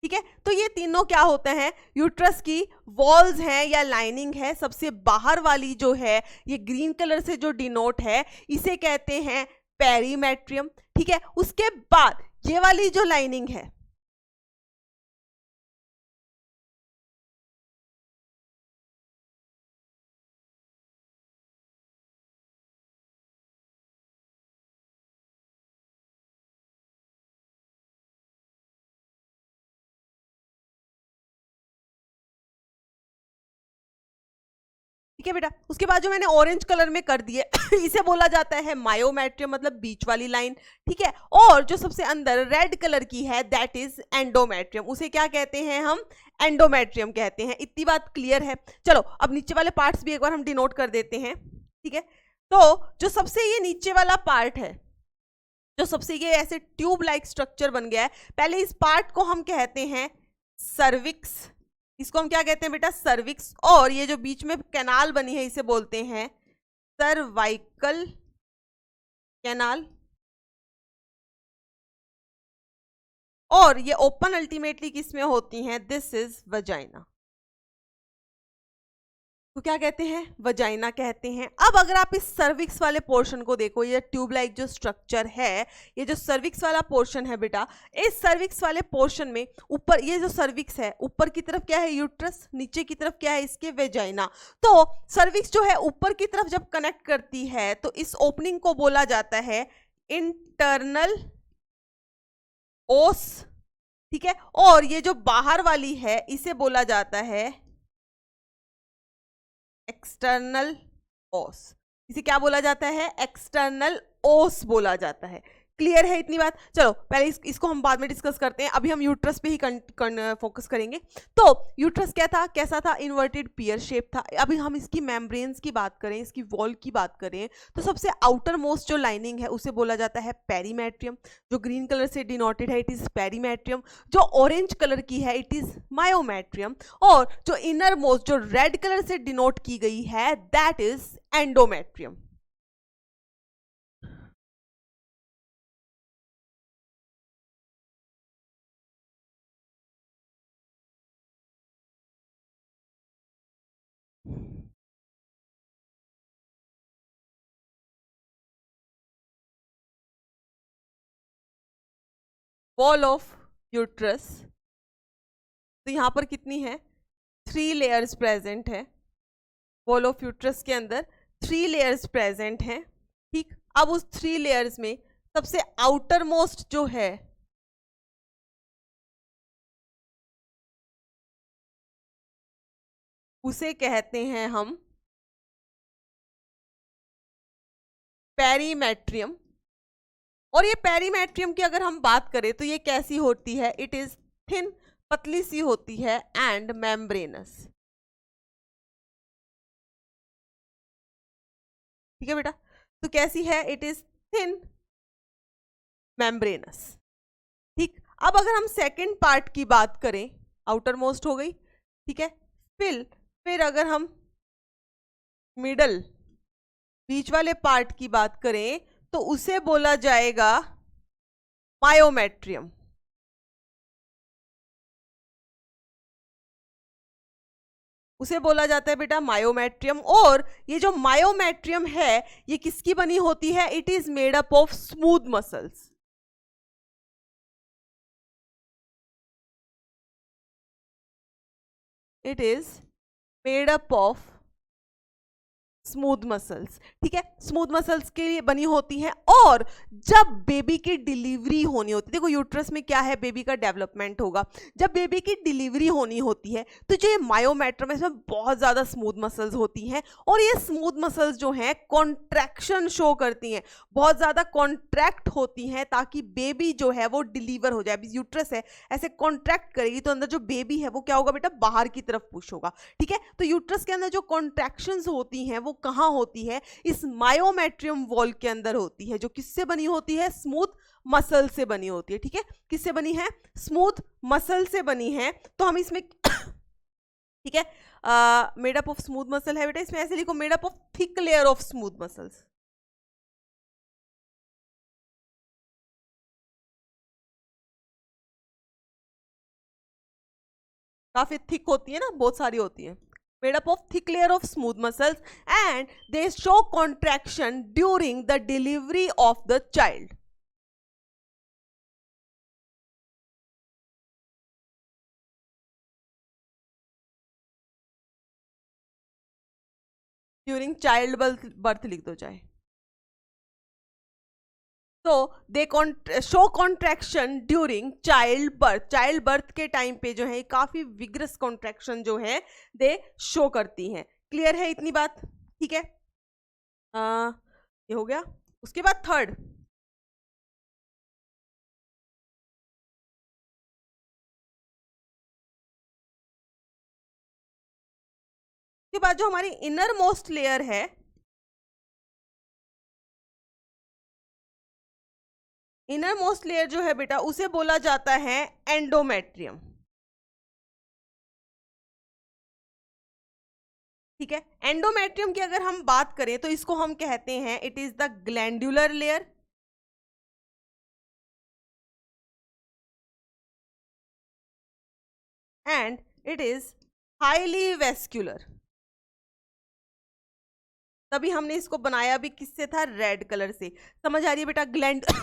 ठीक है, तो ये तीनों क्या होते हैं, यूट्रस की वॉल्स हैं या लाइनिंग है। सबसे बाहर वाली जो है ये ग्रीन कलर से जो डिनोट है इसे कहते हैं पेरीमेट्रियम। ठीक है, उसके बाद ये वाली जो लाइनिंग है, ठीक है बेटा, उसके बाद जो मैंने ऑरेंज कलर में कर दिए इसे बोला जाता है मायोमेट्रियम, मतलब बीच वाली लाइन। ठीक है, और जो सबसे अंदर रेड कलर की है दैट इज एंडोमेट्रियम, उसे क्या कहते हैं हम, एंडोमेट्रियम कहते हैं। इतनी बात क्लियर है। चलो अब नीचे वाले पार्ट्स भी एक बार हम डिनोट कर देते हैं। ठीक है, तो जो सबसे ये नीचे वाला पार्ट है, जो सबसे ये ऐसे ट्यूब लाइक स्ट्रक्चर बन गया है, पहले इस पार्ट को हम कहते हैं सर्विक्स। इसको हम क्या कहते हैं बेटा, सर्विक्स। और ये जो बीच में कैनाल बनी है इसे बोलते हैं सर्वाइकल कैनाल। और ये ओपन अल्टीमेटली किस में होती हैं, दिस इज वजाइना। तो क्या कहते हैं, वजाइना कहते हैं। अब अगर आप इस सर्विक्स वाले पोर्शन को देखो, ये ट्यूब लाइक जो स्ट्रक्चर है, ये जो सर्विक्स वाला पोर्शन है बेटा, इस सर्विक्स वाले पोर्शन में ऊपर ये जो सर्विक्स है, ऊपर की तरफ क्या है यूट्रस, नीचे की तरफ क्या है इसके वेजाइना। तो सर्विक्स जो है ऊपर की तरफ जब कनेक्ट करती है तो इस ओपनिंग को बोला जाता है इंटरनल ओस। ठीक है, और ये जो बाहर वाली है इसे बोला जाता है एक्सटर्नल ओस। इसे क्या बोला जाता है, एक्सटर्नल ओस बोला जाता है। क्लियर है इतनी बात। चलो पहले इसको हम बाद में डिस्कस करते हैं, अभी हम यूट्रस पे ही फोकस करेंगे। तो यूट्रस क्या था, कैसा था, इन्वर्टेड पियर शेप था। अभी हम इसकी मेम्ब्रेन्स की बात करें, इसकी वॉल की बात करें, तो सबसे आउटर मोस्ट जो लाइनिंग है उसे बोला जाता है पेरीमेट्रियम। जो ग्रीन कलर से डिनोटेड है इट इज पेरीमेट्रियम, जो ऑरेंज कलर की है इट इज मायोमेट्रियम, और जो इनर मोस्ट जो रेड कलर से डिनोट की गई है that is endometrium. Wall of uterus, तो यहां पर कितनी है, 3 लेयर्स प्रेजेंट है। वॉल ऑफ यूट्रस के अंदर 3 लेयर्स प्रेजेंट हैं। ठीक, अब उस 3 लेयर्स में सबसे आउटर मोस्ट जो है उसे कहते हैं हम पेरीमेट्रियम। और ये पेरीमेट्रियम की अगर हम बात करें तो ये कैसी होती है, इट इज थिन, पतली सी होती है, एंड मेम्ब्रेनस। ठीक है बेटा, तो कैसी है, इट इज थिन मेम्ब्रेनस। ठीक, अब अगर हम सेकंड पार्ट की बात करें, आउटर मोस्ट हो गई। ठीक है, फिर अगर हम मिडल बीच वाले पार्ट की बात करें तो उसे बोला जाएगा मायोमेट्रियम। उसे बोला जाता है बेटा मायोमेट्रियम। और ये जो मायोमेट्रियम है ये किसकी बनी होती है? It is made up of smooth muscles. It is made up of smooth muscles. ठीक है, स्मूथ मसल्स के लिए बनी होती हैं। और जब बेबी की डिलीवरी होनी होती है, देखो यूट्रस में क्या है, बेबी का डेवलपमेंट होगा, जब बेबी की डिलीवरी होनी होती है तो जो ये मायोमेट्रियम है इसमें बहुत ज्यादा स्मूथ मसल्स होती हैं। और ये स्मूथ मसल्स जो हैं कॉन्ट्रैक्शन शो करती हैं, बहुत ज्यादा कॉन्ट्रैक्ट होती हैं ताकि बेबी जो है वो डिलीवर हो जाए। अभी यूट्रस है ऐसे कॉन्ट्रैक्ट करेगी तो अंदर जो बेबी है वो क्या होगा बेटा, बाहर की तरफ पुश होगा। ठीक है, तो यूट्रस के अंदर जो कॉन्ट्रैक्शंस होती हैं वो कहां होती है? इस मायोमेट्रियम वॉल के अंदर होती है, जो किससे बनी होती है? स्मूथ मसल से बनी होती है। ठीक है, किससे बनी है? स्मूथ मसल से बनी है। तो हम इसमें ठीक है, made up of smooth muscle है बेटा, इसमें ऐसे लिखो made up of thick layer of smooth muscles. काफी थिक होती है ना, बहुत सारी होती है। Made up of thick layer of smooth muscles and they show contraction during the delivery of the child. During child birth लिख दो चाहे। तो दे show contraction during child birth. Child birth के टाइम पे जो है काफी विग्रस कॉन्ट्रैक्शन जो है दे शो करती हैं। क्लियर है इतनी बात? ठीक है, ये हो गया। उसके बाद थर्ड, उसके बाद जो हमारी इनर मोस्ट लेयर है, इनर मोस्ट लेयर जो है बेटा उसे बोला जाता है एंडोमेट्रियम। ठीक है, एंडोमेट्रियम की अगर हम बात करें तो इसको हम कहते हैं it is the glandular layer. And it is highly vascular. तभी हमने इसको बनाया भी किससे था? रेड कलर से। समझ आ रही है बेटा?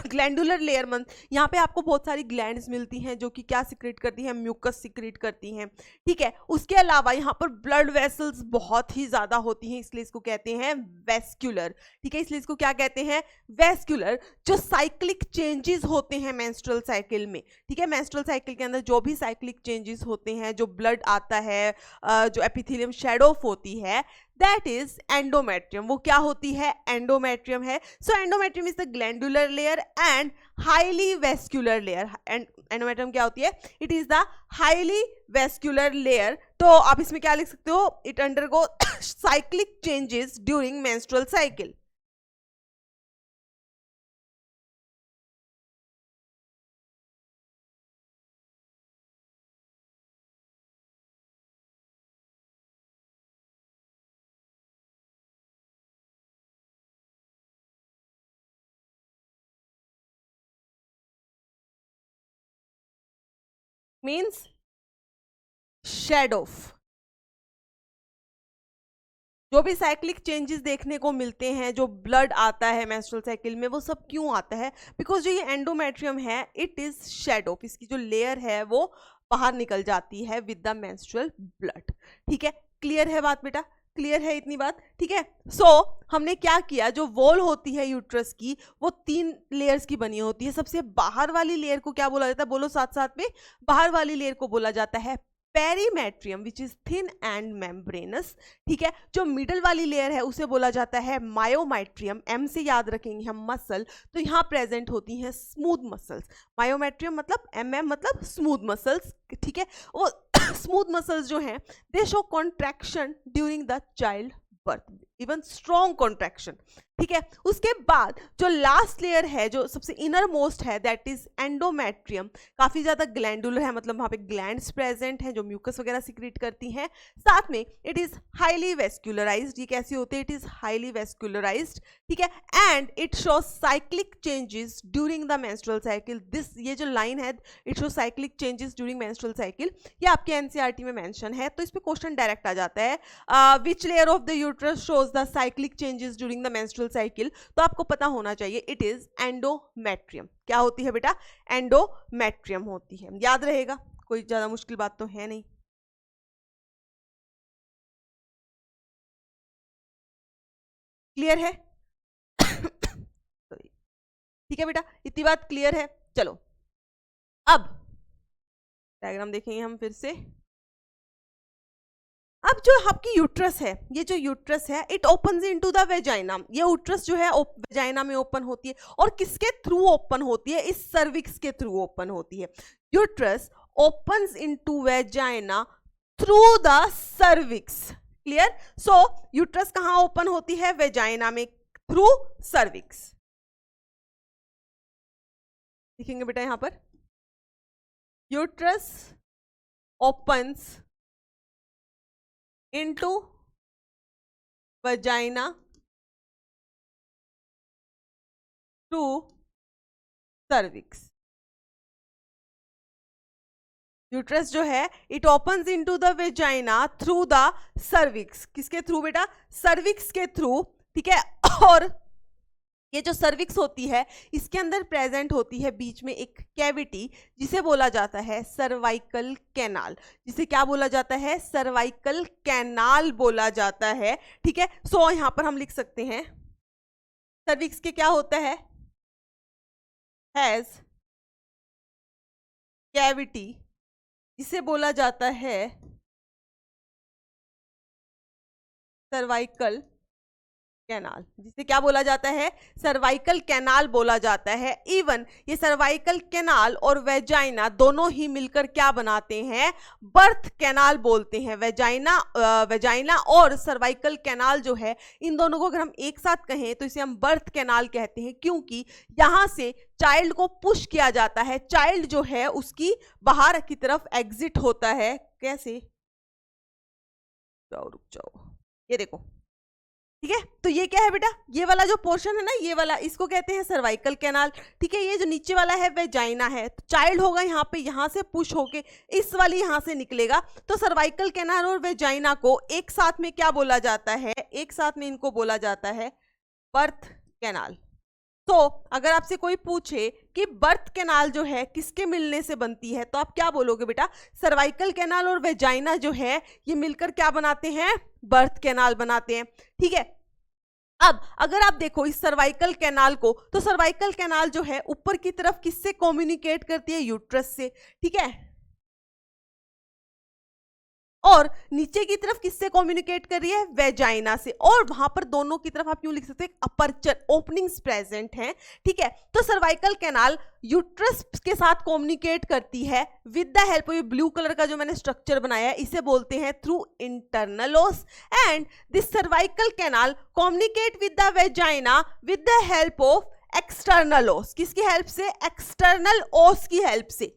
ग्लैंडुलर लेयर मंथ, यहाँ पे आपको बहुत सारी ग्लैंड्स मिलती हैं जो कि क्या सिक्रेट करती हैं? म्यूकस सिक्रेट करती हैं। ठीक है, उसके अलावा यहाँ पर ब्लड वेसल्स बहुत ही ज्यादा होती हैं, इसलिए इसको कहते हैं वेस्क्यूलर। ठीक है, इसलिए इसको क्या कहते हैं? वेस्क्यूलर। जो साइक्लिक चेंजेस होते हैं मेंस्ट्रुअल साइकिल में, ठीक है, मेंस्ट्रुअल साइकिल के अंदर जो भी साइक्लिक चेंजेस होते हैं, जो ब्लड आता है, जो एपिथेलियम शेड ऑफ होती है, दैट इज एंडोमेट्रियम। वो क्या होती है? एंडोमेट्रियम है। So endometrium is the glandular layer and highly vascular layer. Endometrium क्या होती है? It is the highly vascular layer. तो आप इसमें क्या लिख सकते हो? It undergo cyclic changes during menstrual cycle. Means shed off. जो भी साइक्लिक चेंजेस देखने को मिलते हैं, जो ब्लड आता है मेंस्ट्रुअल साइकिल में, वो सब क्यों आता है? बिकॉज जो ये एंडोमेट्रियम है इट इज शेड ऑफ, इसकी जो लेयर है वो बाहर निकल जाती है विद द मेंस्ट्रुअल ब्लड। ठीक है, क्लियर है बात बेटा? क्लियर है इतनी बात? ठीक है, सो हमने क्या किया, जो वॉल होती है यूट्रस की वो 3 लेयर्स की बनी होती है। सबसे बाहर वाली लेयर को क्या बोला जाता है? बोलो साथ साथ में। बाहर वाली लेयर को बोला जाता है perimetrium which is thin and membranes. ठीक है, जो मिडल वाली लेयर है उसे बोला जाता है मायोमेट्रियम। एम से याद रखेंगे हम मसल, तो यहाँ प्रेजेंट होती हैं स्मूथ मसल्स। मायोमेट्रियम मतलब एम मतलब स्मूथ मसल्स। ठीक है, वो स्मूथ मसल्स जो हैं दे show contraction during the child birth, even strong contraction. ठीक है। उसके बाद जो लास्ट लेयर है, जो सबसे इनर मोस्ट है, दैट इज एंडोमेट्रियम। काफी ज्यादा ग्लैंडुलर है, मतलब वहां पे ग्लैंड्स प्रेजेंट हैं जो म्यूकस वगैरह सिक्रीट करती हैं। साथ में इट इज हाईली वेस्कुलराइज्ड। ये कैसी होती है? इट इज हाईली वेस्कुलराइज्ड, ठीक है। And it shows cyclic changes during the menstrual cycle. This, ये जो लाइन है, it shows cyclic changes during menstrual cycle, ये आपके एनसीईआरटी में मेंशन है। तो इस पे क्वेश्चन डायरेक्ट आ जाता है, which layer of the uterus shows the cyclic changes during the menstrual cycle. तो आपको पता होना चाहिए इट इज एंडोमेट्रियम। क्या होती है बेटा? एंडोमेट्रियम होती है, याद रहेगा, कोई ज्यादा मुश्किल बात तो है नहीं। क्लियर है? ठीक है बेटा, इतनी बात क्लियर है। चलो अब डायग्राम देखेंगे हम फिर से। अब जो आपकी यूट्रस है, ये जो यूट्रस है, it opens into the vagina. ये यूट्रस जो है वेजाइना में ओपन होती है, और किसके थ्रू ओपन होती है? इस सर्विक्स के थ्रू ओपन होती है। Uterus opens into vagina through the cervix. Clear? So uterus कहां ओपन होती है? वेजाइना में, थ्रू सर्विक्स। लिखेंगे बेटा यहां पर, uterus opens into vagina to cervix। Uterus जो है it opens into the vagina through the cervix. किसके थ्रू बेटा? सर्विक्स के थ्रू, ठीक है। और ये जो सर्विक्स होती है, इसके अंदर प्रेजेंट होती है बीच में एक कैविटी, जिसे बोला जाता है सर्वाइकल कैनाल। जिसे क्या बोला जाता है? सर्वाइकल कैनाल बोला जाता है, ठीक है। सो यहां पर हम लिख सकते हैं, सर्विक्स के क्या होता है? हैज कैविटी, जिसे बोला जाता है सर्वाइकल कैनाल। जिसे क्या बोला जाता है? सर्वाइकल कैनाल बोला जाता है। इवन ये सर्वाइकल कैनाल और वेजाइना दोनों ही मिलकर क्या बनाते हैं? बर्थ कैनाल बोलते हैं। वेजाइना और सर्वाइकल कैनाल जो है, इन दोनों को अगर हम एक साथ कहें तो इसे हम बर्थ कैनाल कहते हैं, क्योंकि यहां से चाइल्ड को पुश किया जाता है। चाइल्ड जो है उसकी बाहर की तरफ एग्जिट होता है। कैसे? रुक जाओ, ये देखो, ठीक है। तो ये क्या है बेटा? ये वाला जो पोर्शन है ना, ये वाला, इसको कहते हैं सर्वाइकल कैनाल, ठीक है। ये जो नीचे वाला है वेजाइना है। तो चाइल्ड होगा यहाँ पे, यहाँ से पुश होके इस वाली यहाँ से निकलेगा। तो सर्वाइकल कैनाल और वेजाइना को एक साथ में क्या बोला जाता है? एक साथ में इनको बोला जाता है बर्थ कैनाल। तो अगर आपसे कोई पूछे कि बर्थ कैनाल जो है किसके मिलने से बनती है, तो आप क्या बोलोगे बेटा? सर्वाइकल कैनाल और वेजाइना जो है ये मिलकर क्या बनाते हैं? बर्थ कैनाल बनाते हैं, ठीक है। अब अगर आप देखो इस सर्वाइकल कैनाल को, तो सर्वाइकल कैनाल जो है ऊपर की तरफ किससे कम्युनिकेट करती है? यूट्रस से, ठीक है। और नीचे की तरफ किससे कम्युनिकेट कर रही है? वेजाइना से। और वहां पर दोनों की तरफ आप यूं लिख सकते हैं, अपर्चर, ओपनिंग्स प्रेजेंट हैं, ठीक है। तो सर्वाइकल कैनाल यूट्रस के साथ कम्युनिकेट करती है विद द हेल्प ऑफ, ये ब्लू कलर का जो मैंने स्ट्रक्चर बनाया है इसे बोलते हैं थ्रू इंटरनल ओस। And this cervical canal communicate with the vagina with the help of external ओस। किसकी हेल्प से? एक्सटर्नल ओस की हेल्प से।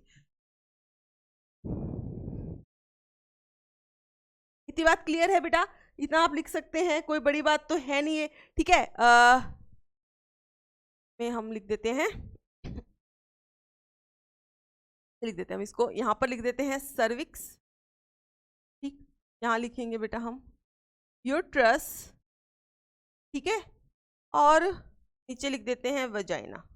इतनी बात क्लियर है बेटा? इतना आप लिख सकते हैं, कोई बड़ी बात तो है नहीं है, ठीक है। में हम लिख देते हैं, लिख देते हैं हम इसको, यहां पर लिख देते हैं सर्विक्स, ठीक। यहां लिखेंगे बेटा हम यूट्रस, ठीक है। और नीचे लिख देते हैं वजाइना।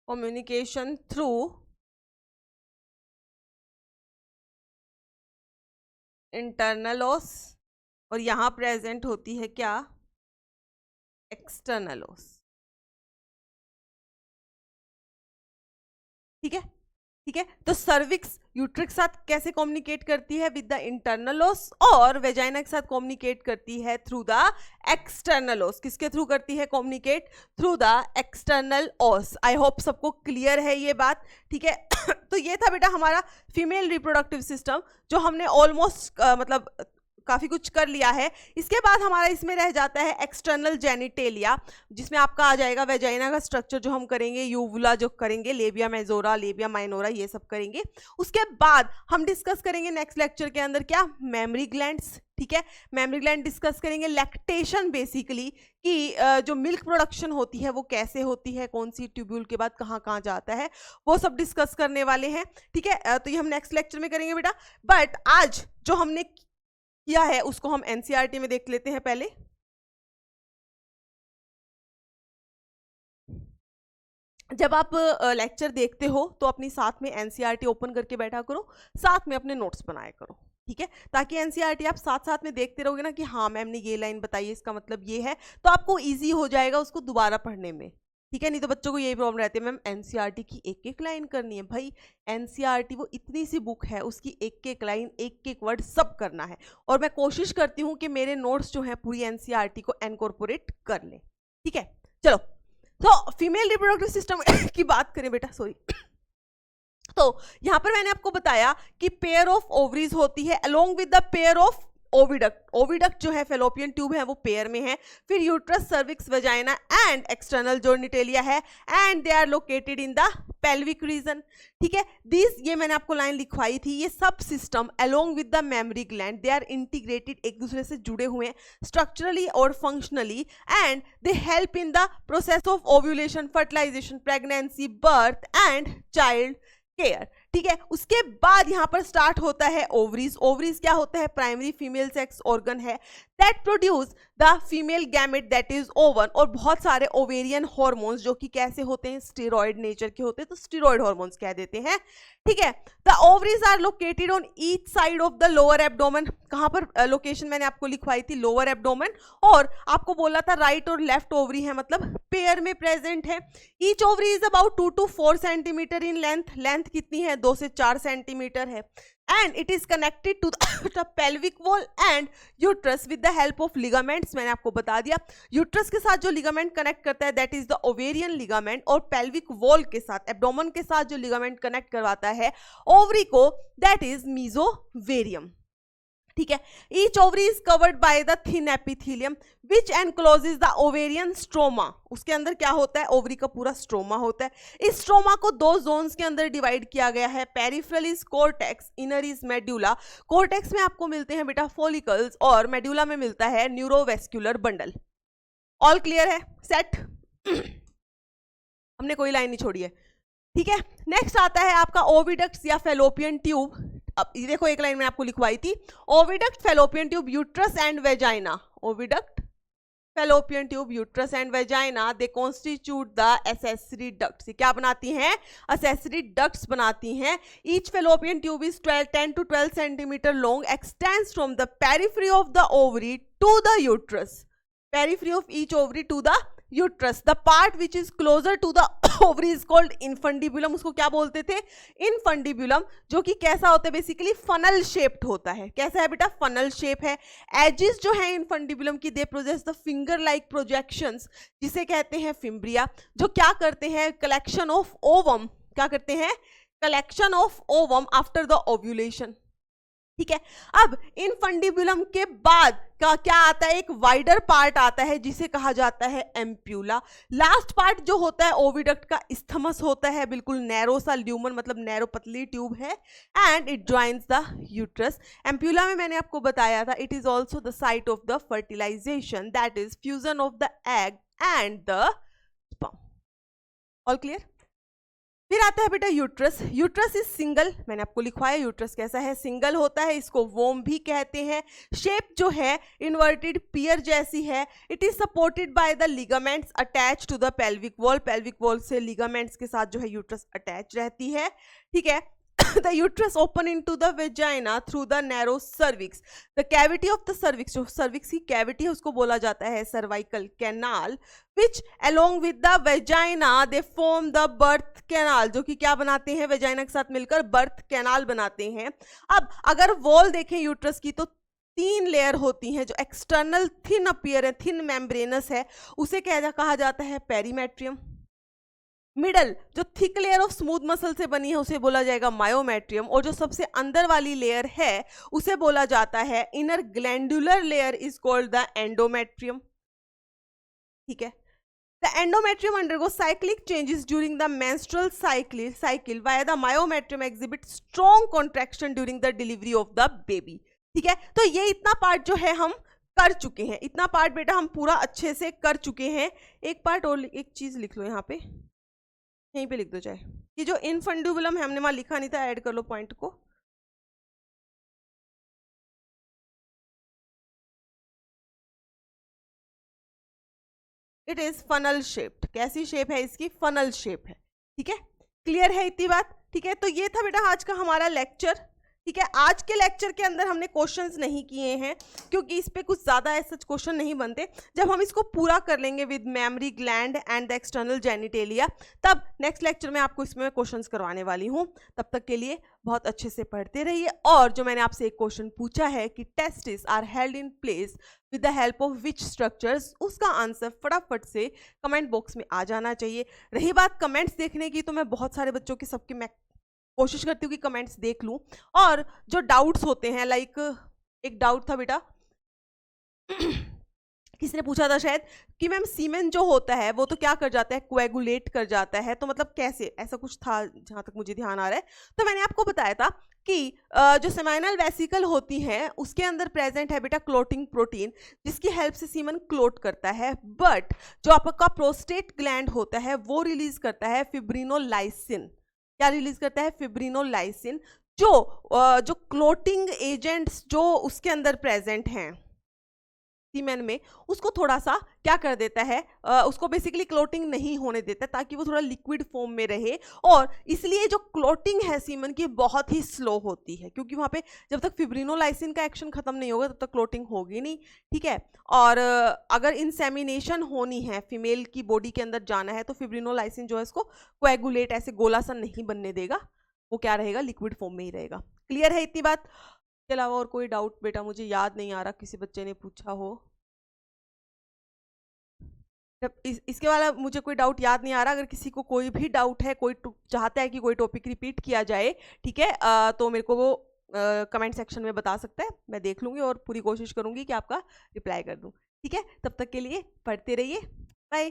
कम्युनिकेशन थ्रू इंटरनल ओस और यहाँ प्रेजेंट होती है क्या, एक्सटर्नल ओस। ठीक है, ठीक है। तो सर्विक्स यूट्रिक के साथ कैसे कम्युनिकेट करती है, विद द इंटरनल ओस, और वेजाइना के साथ कम्युनिकेट करती है थ्रू द एक्सटर्नल ओस। किसके थ्रू करती है कम्युनिकेट, थ्रू द एक्सटर्नल ओस। आई होप सबको क्लियर है ये बात, ठीक है। तो ये था बेटा हमारा फीमेल रिप्रोडक्टिव सिस्टम, जो हमने ऑलमोस्ट मतलब काफी कुछ कर लिया है। इसके बाद हमारा इसमें रह जाता है एक्सटर्नल जेनिटेलिया, जिसमें आपका आ जाएगा वेजाइना का स्ट्रक्चर जो हम करेंगे, यूवुला जो करेंगे, लेबिया मेजोरा, लेबिया माइनोरा, ये सब करेंगे। उसके बाद हम डिस्कस करेंगे नेक्स्ट लेक्चर के अंदर क्या, मेमरी ग्लैंड्स। ठीक है, मेमरी ग्लैंड डिस्कस करेंगे, लैक्टेशन बेसिकली कि जो मिल्क प्रोडक्शन होती है वो कैसे होती है, कौन सी ट्यूब्यूल के बाद कहाँ कहाँ जाता है, वो सब डिस्कस करने वाले हैं। ठीक है, तो ये हम नेक्स्ट लेक्चर में करेंगे बेटा। बट आज जो हमने किया है उसको हम एनसीईआरटी में देख लेते हैं पहले। जब आप लेक्चर देखते हो तो अपनी साथ में एनसीईआरटी ओपन करके बैठा करो, साथ में अपने नोट्स बनाया करो। ठीक है, ताकि एनसीईआरटी आप साथ साथ में देखते रहोगे ना कि हाँ मैम ने ये लाइन बताई है, इसका मतलब ये है, तो आपको इजी हो जाएगा उसको दोबारा पढ़ने में। ठीक है, नहीं तो बच्चों को यही प्रॉब्लम रहती है, मैम एनसीईआरटी की एक एक लाइन करनी है। भाई एनसीईआरटी वो इतनी सी बुक है, उसकी एक एक लाइन, एक एक वर्ड सब करना है, और मैं कोशिश करती हूँ कि मेरे नोट्स जो है पूरी एनसीईआरटी को इनकॉर्पोरेट कर लें। ठीक है, चलो तो फीमेल रिप्रोडक्टिव सिस्टम की बात करें बेटा, सॉरी। तो यहां पर मैंने आपको बताया कि पेयर ऑफ ओवरीज होती है along with the pair of oviduct. Oviduct जो है फेलोपियन ट्यूब है वो पेयर में है, फिर uterus, cervix, vagina and external genitalia है, and they are located in the pelvic region. ठीक है, दिस ये मैंने आपको लाइन लिखवाई थी, ये सब system along with the mammary gland they are integrated, एक दूसरे से जुड़े हुए हैं स्ट्रक्चरली और functionally, and they help in the process of ovulation, fertilisation, pregnancy, birth and child care. ठीक है, उसके बाद यहां पर स्टार्ट होता है ओवरीज। ओवरीज क्या होता है, प्राइमरी फीमेल सेक्स ऑर्गन है that produce the female gamete that is oven, और बहुत सारे ओवेरियन हार्मोन्स जो कि कैसे होते हैं, स्टेरॉइड नेचर के होते हैं, तो स्टेरॉइड हार्मोन्स कह देते हैं। ठीक है, the ovaries are located on each side of the lower abdomen. कहां पर लोकेशन मैंने आपको लिखवाई थी, लोअर एब्डोमेन, और आपको बोला था राइट और लेफ्ट ओवरी है, मतलब पेयर में प्रेजेंट है। Each ovary is about 2 to 4 centimetre in length. Length कितनी है, 2 से 4 सेंटीमीटर है, and it is connected to the pelvic wall and uterus with the help of ligaments. मैंने आपको बता दिया यूट्रस के साथ जो लिगामेंट कनेक्ट करता है that is the ovarian ligament, और पेल्विक वॉल के साथ, एब्डोमेन के साथ जो लिगामेंट कनेक्ट करवाता है ओवरी को दैट इज मीजोवेरियम। ठीक है, each ovary is covered by the thin epithelium which encloses the ovarian stroma. उसके अंदर क्या होता है, ओवरी का पूरा स्ट्रोमा होता है। इस स्ट्रोमा को 2 जोन्स के अंदर डिवाइड किया गया है, peripheral is cortex, inner is medulla. Cortex में आपको मिलते हैं बेटा फॉलिकल्स, और मेड्यूला में मिलता है न्यूरोवेस्कुलर बंडल। ऑल क्लियर है, सेट। हमने कोई लाइन नहीं छोड़ी है। ठीक है, नेक्स्ट आता है आपका ओविडक्ट्स या फेलोपियन ट्यूब। अब ये देखो एक लाइन में आपको लिखवाई थी, oviduct, fallopian tube, uterus and vagina. Oviduct, fallopian tube, uterus and vagina, they constitute the accessory ducts. क्या बनाती हैं, एसेसरी डक्ट्स बनाती हैं। Each fallopian tube is 10 to 12 centimetre long, extends from the periphery of the ovary to the uterus. Periphery of each ovary to the uterus. The part which is closer to the ovary is called infundibulum. उसको क्या बोलते थे, infundibulum, जो कि कैसा होता है, basically funnel shaped होता है। कैसा है बेटा, फनल शेप है। एजेस जो है इनफंडिबुलम की दे प्रोजेस द फिंगर लाइक प्रोजेक्शंस, जिसे कहते हैं फिम्ब्रिया, जो क्या करते हैं, कलेक्शन ऑफ ओवम। क्या करते हैं, collection of ovum after the ovulation. ठीक है, अब इनफंडिबुलम के बाद का क्या आता है, एक वाइडर पार्ट आता है जिसे कहा जाता है एम्प्यूला। लास्ट पार्ट जो होता है ओविडक्ट का इस्थमस होता है, बिल्कुल नैरो सा ल्यूमन, मतलब नैरो पतली ट्यूब है, and it joins the uterus. Ampulla में मैंने आपको बताया था, it is also the site of the fertilisation, that is fusion of the egg and the sperm. All clear. फिर आता है बेटा यूट्रस। यूट्रस इज सिंगल, मैंने आपको लिखवाया यूट्रस कैसा है, सिंगल होता है, इसको वोम भी कहते हैं। शेप जो है इन्वर्टेड पियर जैसी है। It is supported by the ligaments attach to the pelvic wall. Pelvic wall से लिगामेंट्स के साथ जो है यूट्रस अटैच रहती है। ठीक है, the uterus open into the vagina through the narrow cervix. The cavity of the cervix, जो cervix की cavity है उसको बोला जाता है cervical canal, which along with the vagina they form the birth canal, जो कि क्या बनाते हैं, vagina के साथ मिलकर birth canal बनाते हैं. अब अगर wall देखें uterus की तो 3 लेयर होती हैं. जो एक्सटर्नल थिन अपीयर है, थिन मेम्ब्रेनस है, उसे क्या कहा जाता है, पेरीमेट्रियम. मिडल जो thick layer of smooth muscle से बनी है उसे बोला जाएगा मायोमेट्रियम. और जो सबसे अंदर वाली लेयर है उसे बोला जाता है inner glandular layer is called the endometrium. ठीक है. The endometrium undergoes cyclic changes during the menstrual cycle while the myometrium exhibits strong contraction during the delivery of the baby. ठीक है. तो ये इतना पार्ट जो है हम कर चुके हैं. इतना पार्ट बेटा हम पूरा अच्छे से कर चुके हैं. एक पार्ट और एक चीज लिख लो यहाँ पे, यहीं पे लिख दो चाहे. ये जो इनफंडुबुलम है हमने वहां लिखा नहीं था, ऐड कर लो पॉइंट को. It is funnel shaped. कैसी शेप है इसकी, फनल शेप है. ठीक है. क्लियर है इतनी बात. ठीक है. तो ये था बेटा आज का हमारा लेक्चर. ठीक है. आज के लेक्चर के अंदर हमने क्वेश्चंस नहीं किए हैं क्योंकि इस पे कुछ ज़्यादा ऐसे क्वेश्चन नहीं बनते. जब हम इसको पूरा कर लेंगे with mammary gland and the external genitalia, तब नेक्स्ट लेक्चर में आपको इसमें क्वेश्चंस करवाने वाली हूँ. तब तक के लिए बहुत अच्छे से पढ़ते रहिए. और जो मैंने आपसे एक क्वेश्चन पूछा है कि testis are held in place with the help of which structures, उसका आंसर फटाफट से कमेंट बॉक्स में आ जाना चाहिए. रही बात कमेंट्स देखने की, तो मैं बहुत सारे बच्चों के सबके मैं कोशिश करती हूँ कि कमेंट्स देख लूँ. और जो डाउट्स होते हैं, लाइक एक डाउट था बेटा किसी ने पूछा था शायद कि मैम सीमेन जो होता है वो तो क्या कर जाता है, कोएगुलेट कर जाता है. तो मतलब कैसे, ऐसा कुछ था जहाँ तक मुझे ध्यान आ रहा है. तो मैंने आपको बताया था कि जो सेमाइनल वेसिकल होती हैं उसके अंदर प्रेजेंट है बेटा क्लोटिंग प्रोटीन, जिसकी हेल्प से सीमन क्लोट करता है. बट जो आपका प्रोस्टेट ग्लैंड होता है वो रिलीज करता है फिब्रिनोलाइसिन. क्या रिलीज करता है, फिब्रिनोलाइसिन. जो क्लोटिंग एजेंट्स जो उसके अंदर प्रेजेंट हैं सीमेन में, उसको थोड़ा सा क्या कर देता है, उसको बेसिकली क्लोटिंग नहीं होने देता ताकि वो थोड़ा लिक्विड फॉर्म में रहे. और इसलिए जो क्लोटिंग है सीमेन की बहुत ही स्लो होती है, क्योंकि वहाँ पे जब तक फिब्रिनोलाइसिन का एक्शन खत्म नहीं होगा तब तक क्लोटिंग होगी नहीं. ठीक है. और अगर इंसेमिनेशन होनी है, फीमेल की बॉडी के अंदर जाना है, तो फिब्रिनोलाइसिन जो है इसको कोएगुलेट ऐसे गोला सा नहीं बनने देगा, वो क्या रहेगा, लिक्विड फॉर्म में ही रहेगा. क्लियर है इतनी बात. इसके अलावा और कोई डाउट बेटा मुझे याद नहीं आ रहा किसी बच्चे ने पूछा हो. इसके वाला मुझे कोई डाउट याद नहीं आ रहा. अगर किसी को कोई भी डाउट है, कोई चाहता है कि कोई टॉपिक रिपीट किया जाए, ठीक है, तो मेरे को वो कमेंट सेक्शन में बता सकता है. मैं देख लूँगी और पूरी कोशिश करूँगी कि आपका रिप्लाई कर दूँ. ठीक है. तब तक के लिए पढ़ते रहिए. बाय.